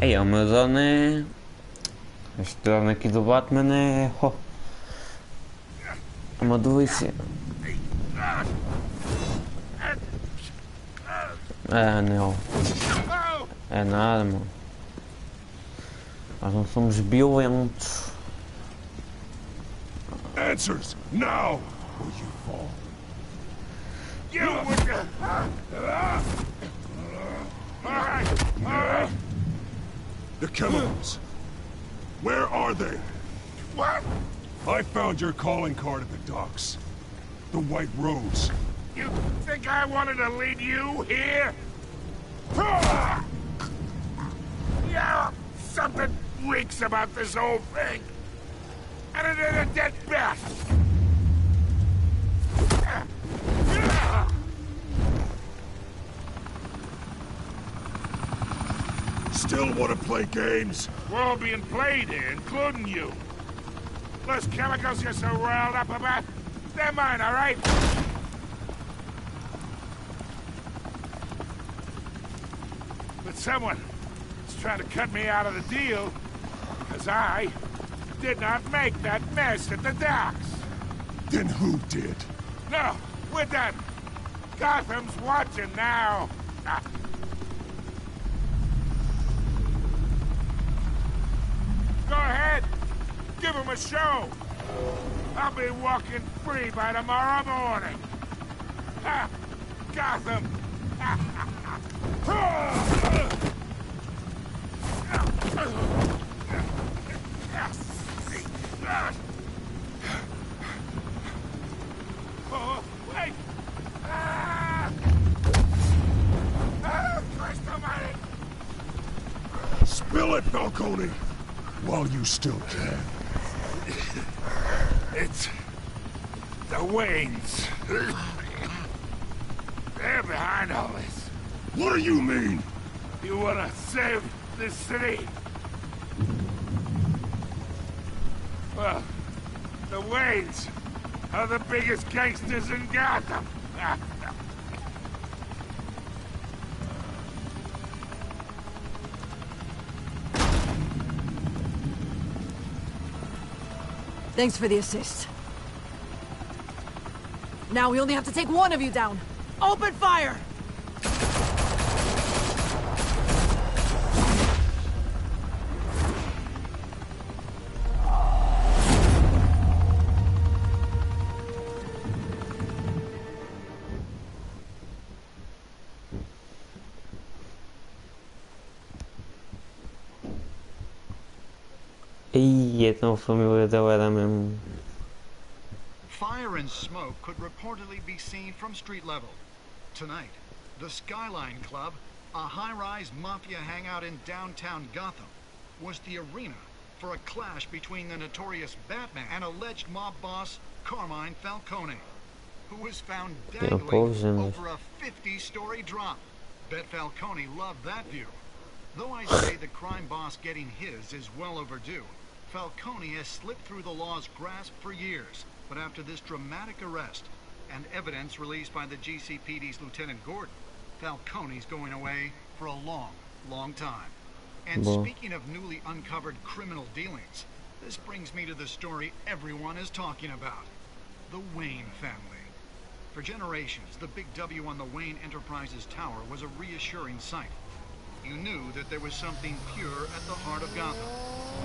Aí o meu dono é... Este dono aqui do Batman é... Oh. É uma delícia. Não. É nada, mano. Nós não somos violentos. Answers now, or you fall. You would. All right. The chemicals. Where are they? What? I found your calling card at the docks. The White Rose. You think I wanted to lead you here? Yeah, something reeks about this whole thing. And it is a dead bat. still want to play games? We're all being played here, including you. Those chemicals you're so riled up about, they're mine, all right? But someone is trying to cut me out of the deal, because I did not make that mess at the docks. Then who did? No, we're done. Gotham's watching now. Go ahead. Give him a show. I'll be walking free by tomorrow morning. Gotham. Oh, wait. Christ almighty. Spill it, Falcone, while you still can. It's the Waynes. They're behind all this. What do you mean? You wanna save this city? Well, the Waynes are the biggest gangsters in Gotham. Thanks for the assist. Now we only have to take one of you down. Open fire! Ih, então a família dela era mesmo. Fire and smoke could reportedly be seen from street level. Tonight, the Skyline Club, a high-rise mafia hangout in downtown Gotham, was the arena for a clash between the notorious Batman and alleged mob boss Carmine Falcone, who was found dangling over a 50-story drop. Bet Falcone loved that view. Though I say the crime boss getting his is well overdue, Falcone has slipped through the law's grasp for years. But after this dramatic arrest and evidence released by the GCPD's Lieutenant Gordon, Falcone's going away for a long, long time. And speaking of newly uncovered criminal dealings, this brings me to the story everyone is talking about. The Wayne family. For generations, the big W on the Wayne Enterprises Tower was a reassuring sight. You knew that there was something pure at the heart of Gotham.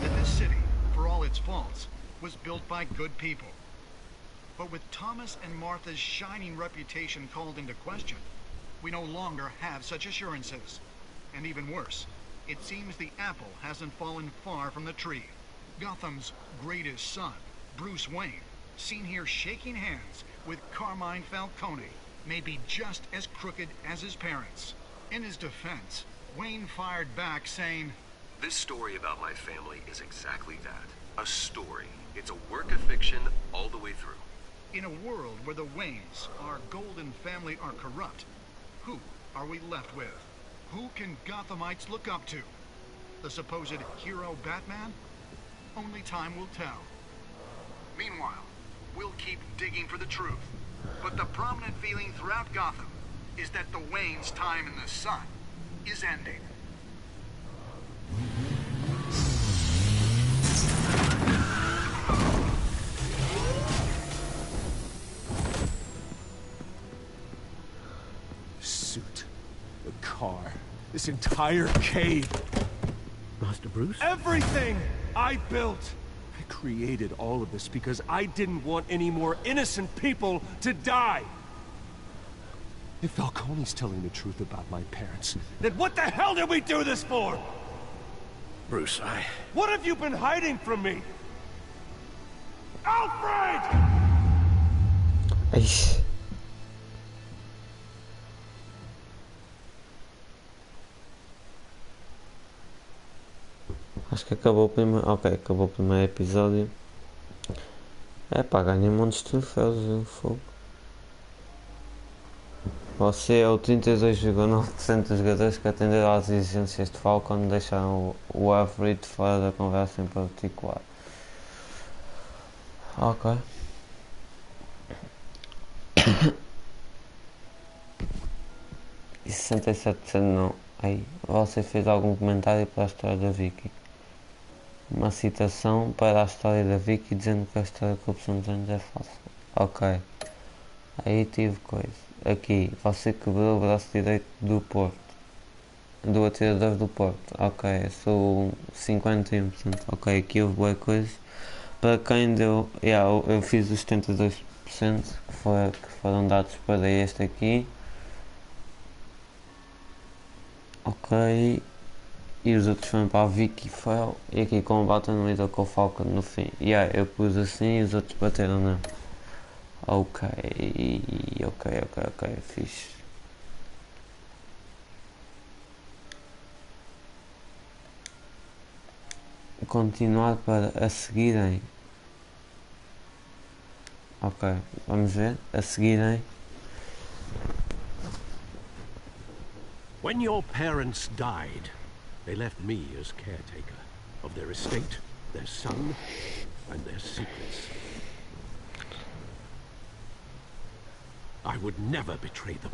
That this city, for all its faults, was built by good people. But with Thomas and Martha's shining reputation called into question, we no longer have such assurances. And even worse, it seems the apple hasn't fallen far from the tree. Gotham's greatest son, Bruce Wayne, seen here shaking hands with Carmine Falcone, may be just as crooked as his parents. In his defense, Wayne fired back saying, "This story about my family is exactly that. A story. It's a work of fiction all the way through." In a world where the Waynes, our golden family, are corrupt, who are we left with? Who can Gothamites look up to? The supposed hero Batman? Only time will tell. Meanwhile, we'll keep digging for the truth. But the prominent feeling throughout Gotham is that the Waynes' time in the sun is ending. Suit, the car, this entire cave. Master Bruce? Everything I built. I created all of this because I didn't want any more innocent people to die. If Falcone's telling the truth about my parents, then what the hell did we do this for? Bruce, What have you been hiding from me? Alfred! Eish. Acho que acabou o primeiro. Ok, acabou o primeiro episódio. É pá, ganhei um monte de troféus, o fogo. Você é o 32,9% dos jogadores que atenderam às exigências de FAL quando deixaram o average fora da conversa em particular. Ok. E 67% não. Aí, você fez algum comentário para a história da Vicky? Uma citação para a história da Vicky dizendo que a história da corrupção dos anos é falsa. Ok. Aí tive coisa. Aqui, você quebrou o braço direito do Porto. Do atirador do Porto. Ok, eu sou 51%. Ok, aqui houve boas coisas. Para quem deu. Eu fiz os 72% que foram dados para este aqui. Ok. E os outros foram para a Vicky Fail. E aqui combate no líder com o Falcon no fim. Eu pus assim e os outros bateram não. Ok, fixe. Continuar para a seguirem. Ok, vamos ver. A seguirem. When your parents died, they left me as caretaker of their estate, their son, and their secrets. I would never betray them.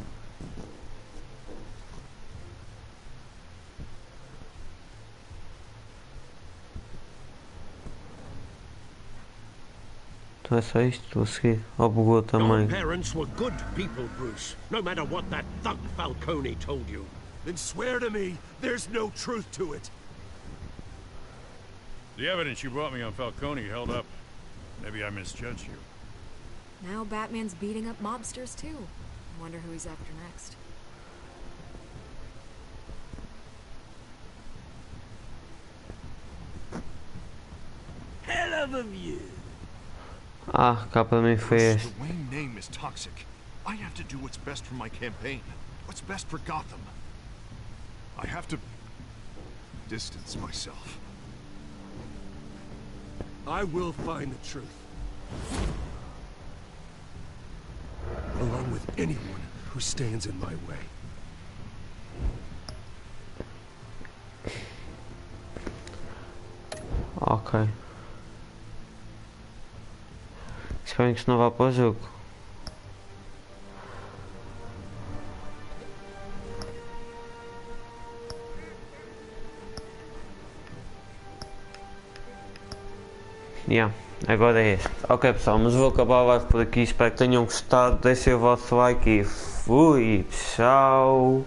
Então é só isto, a seguir. Ao bugou também. Your parents were good people, Bruce. No matter what that thug Falcone told you. Then swear to me there's no truth to it. The evidence you brought me on Falcone held up. Maybe I misjudged you. Now Batman's beating up mobsters too. I wonder who he's after next. Hell of a view. Cá para mim foi este. The Wayne name is toxic. I have to do what's best for my campaign. What's best for Gotham. I have to distance myself. I will find the truth. Along with anyone who stands in my way. Ok. Espero que isto não vá para o jogo. Agora é este. Ok pessoal, mas vou acabar a live por aqui. Espero que tenham gostado. Deixem o vosso like e fui. Tchau.